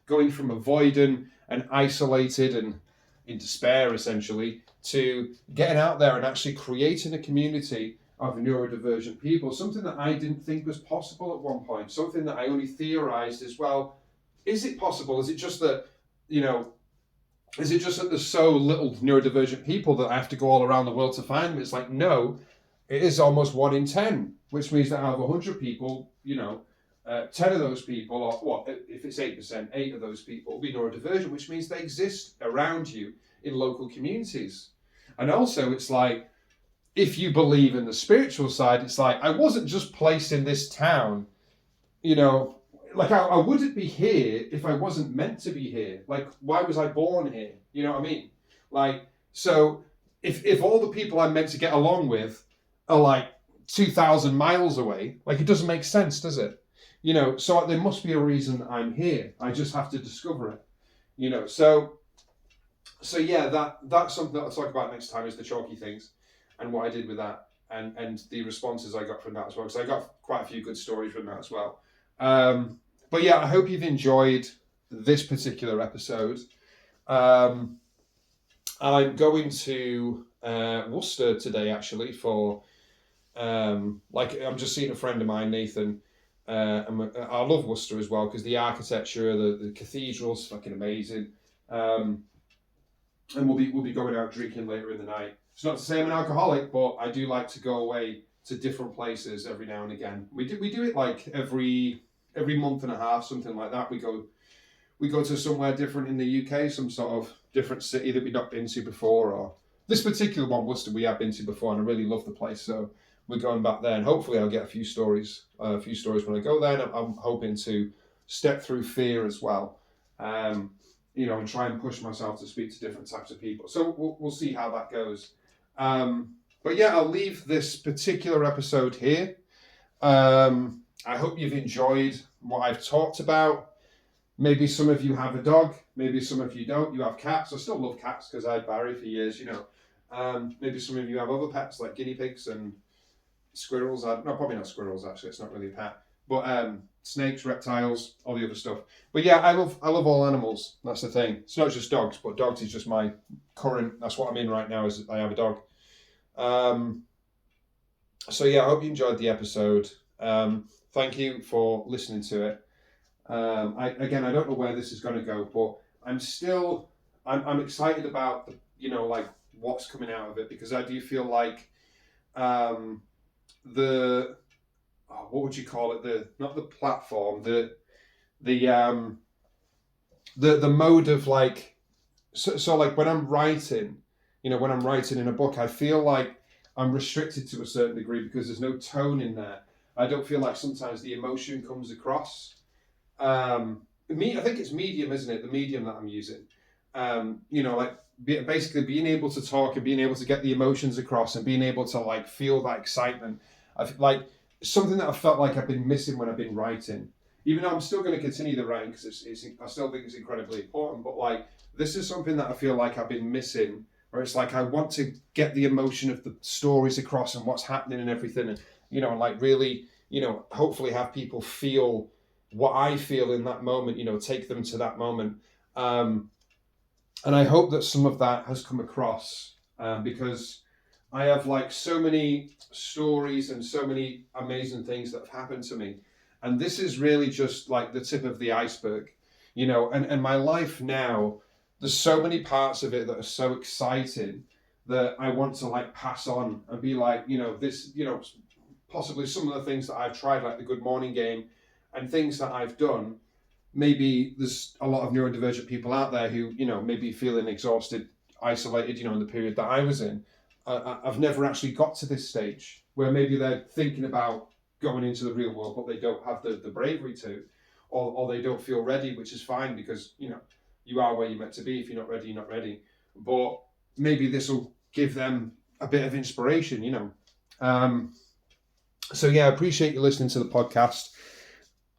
going from avoidant and isolated and in despair essentially, to getting out there and actually creating a community of neurodivergent people, something that I didn't think was possible at one point, something that I only theorized as well. Is it possible? Is it just that, there's so little neurodivergent people that I have to go all around the world to find them? It's no, it is almost 1 in 10, which means that out of 100 people, 10 of those people, or what, if it's 8%, 8 of those people will be neurodivergent, which means they exist around you in local communities. And also, it's if you believe in the spiritual side, it's I wasn't just placed in this town, I wouldn't be here if I wasn't meant to be here. Why was I born here? You know what I mean? So if all the people I'm meant to get along with are 2,000 miles away, it doesn't make sense, does it? So there must be a reason I'm here. I just have to discover it. So that's something that I'll talk about next time, is the chalky things and what I did with that and the responses I got from that as well. Because I got quite a few good stories from that as well. I hope you've enjoyed this particular episode. I'm going to Worcester today, actually, for I'm just seeing a friend of mine, Nathan. I love Worcester as well, because the architecture, the cathedral's fucking amazing. And we'll be going out drinking later in the night. It's not to say I'm an alcoholic, but I do like to go away to different places every now and again. We do it every month and a half, something like that. We go to somewhere different in the UK, some sort of different city that we've not been to before. Or this particular one, Worcester, we have been to before, and I really love the place. So we're going back there, and hopefully I'll get a few stories when I go there. And I'm hoping to step through fear as well. You know, and try and push myself to speak to different types of people. So we'll see how that goes. But yeah, I'll leave this particular episode here. I hope you've enjoyed what I've talked about. Maybe some of you have a dog. Maybe some of you don't. You have cats. I still love cats because I had Barry for years, you know. Maybe some of you have other pets like guinea pigs and squirrels. No, probably not squirrels, actually. It's not really a pet. But snakes, reptiles, all the other stuff. But yeah, I love all animals. That's the thing. It's not just dogs, but dogs is just my current. That's what I'm in right now. Is I have a dog. So yeah, I hope you enjoyed the episode. Thank you for listening to it. I don't know where this is going to go, but I'm excited about the, you know, like what's coming out of it, because I do feel like what would you call it? Not the platform, the mode of like, so like when I'm writing, you know, when I'm writing in a book, I feel like I'm restricted to a certain degree because there's no tone in there. I don't feel like sometimes the emotion comes across. I think it's medium, isn't it? The medium that I'm using. You know, like basically being able to talk and being able to get the emotions across and being able to like feel that excitement. Like something that I felt like I've been missing when I've been writing. Even though I'm still going to continue the writing because I still think it's incredibly important. But like this is something that I feel like I've been missing, where it's like I want to get the emotion of the stories across and what's happening and everything, and you know, like really, you know, hopefully have people feel what I feel in that moment. You know, take them to that moment, and I hope that some of that has come across because I have like so many stories and so many amazing things that have happened to me. And this is really just like the tip of the iceberg, you know, and my life now, there's so many parts of it that are so exciting that I want to like pass on and be like, you know, this, you know, possibly some of the things that I've tried, like the Good Morning Game and things that I've done. Maybe there's a lot of neurodivergent people out there who, you know, maybe feeling exhausted, isolated, you know, in the period that I was in. I've never actually got to this stage where maybe they're thinking about going into the real world, but they don't have the bravery to, or they don't feel ready, which is fine because, you know, you are where you're meant to be. If you're not ready, you're not ready. But maybe this will give them a bit of inspiration, you know. So yeah, I appreciate you listening to the podcast.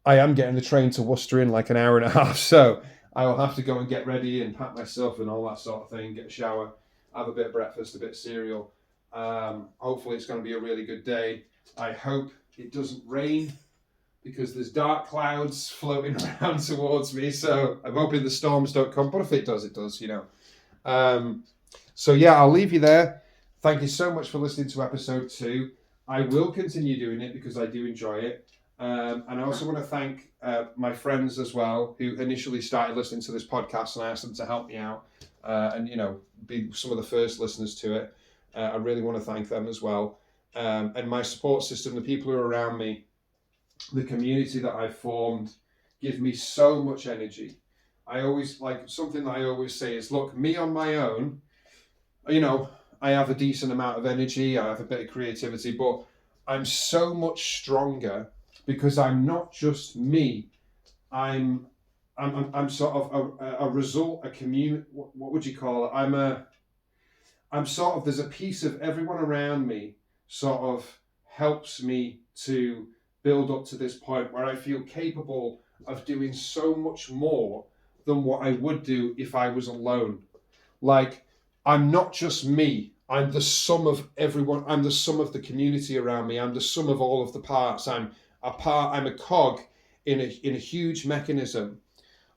I am getting the train to Worcester in like an hour and a half, so I will have to go and get ready and pack myself and all that sort of thing, get a shower, have a bit of breakfast, a bit of cereal. Hopefully it's going to be a really good day. I hope it doesn't rain because there's dark clouds floating around towards me, so I'm hoping the storms don't come, but if it does, you know. So yeah, I'll leave you there. Thank you so much for listening to episode 2. I will continue doing it because I do enjoy it. And I also want to thank my friends as well who initially started listening to this podcast, and I asked them to help me out and, you know, be some of the first listeners to it. I really want to thank them as well. And my support system, the people who are around me, the community that I've formed, give me so much energy. I always, like, something that I always say is, look, me on my own, you know, I have a decent amount of energy, I have a bit of creativity, but I'm so much stronger because I'm not just me. I'm sort of a result, a community. What would you call it? I'm sort of, there's a piece of everyone around me sort of helps me to build up to this point where I feel capable of doing so much more than what I would do if I was alone. Like, I'm not just me. I'm the sum of everyone. I'm the sum of the community around me. I'm the sum of all of the parts. I'm a cog in a huge mechanism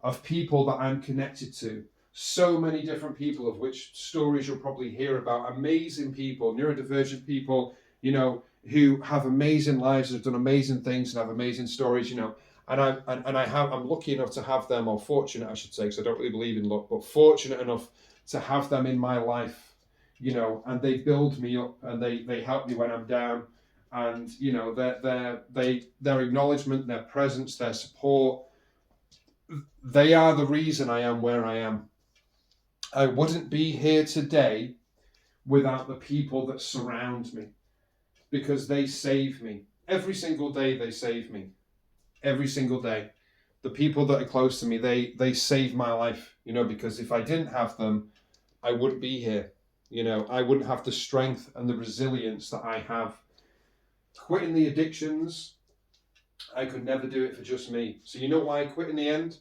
of people that I'm connected to. So many different people, of which stories you'll probably hear about. Amazing people, neurodivergent people, you know, who have amazing lives, have done amazing things and have amazing stories, you know. And I'm lucky enough to have them, or fortunate, I should say, because I don't really believe in luck, but fortunate enough to have them in my life, you know, and they build me up and they help me when I'm down. And, you know, their acknowledgement, their presence, their support, they are the reason I am where I am. I wouldn't be here today without the people that surround me, because they save me. Every single day they save me. Every single day. the people that are close to me, they saved my life, you know, because if I didn't have them, I wouldn't be here. You know, I wouldn't have the strength and the resilience that I have. Quitting the addictions, I could never do it for just me. So you know why I quit in the end?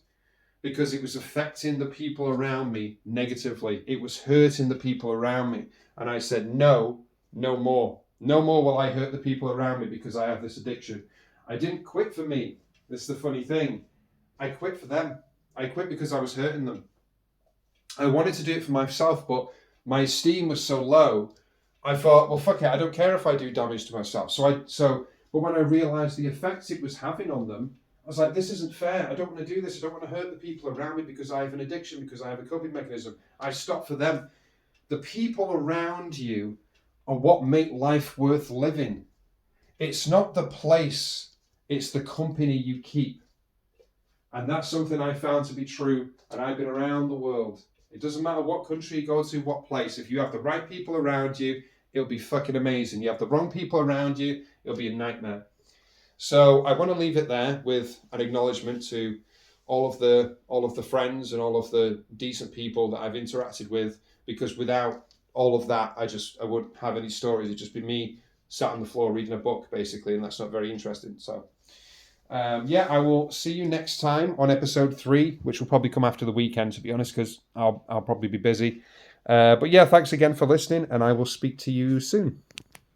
Because it was affecting the people around me negatively. It was hurting the people around me. And I said, no more. No more will I hurt the people around me because I have this addiction. I didn't quit for me. This is the funny thing. I quit for them. I quit because I was hurting them. I wanted to do it for myself, but my esteem was so low, I thought, well, fuck it, I don't care if I do damage to myself. But when I realised the effects it was having on them, I was like, this isn't fair. I don't want to do this. I don't want to hurt the people around me because I have an addiction, because I have a coping mechanism. I stopped for them. The people around you are what make life worth living. It's not the place, it's the company you keep. And that's something I found to be true, and I've been around the world. It doesn't matter what country you go to, what place. If you have the right people around you, it'll be fucking amazing. You have the wrong people around you, it'll be a nightmare. So I want to leave it there with an acknowledgement to all of the friends and all of the decent people that I've interacted with, because without all of that, I wouldn't have any stories. It'd just be me sat on the floor reading a book, basically, and that's not very interesting. So I will see you next time on episode 3, which will probably come after the weekend, to be honest, because I'll probably be busy. But yeah, thanks again for listening, and I will speak to you soon.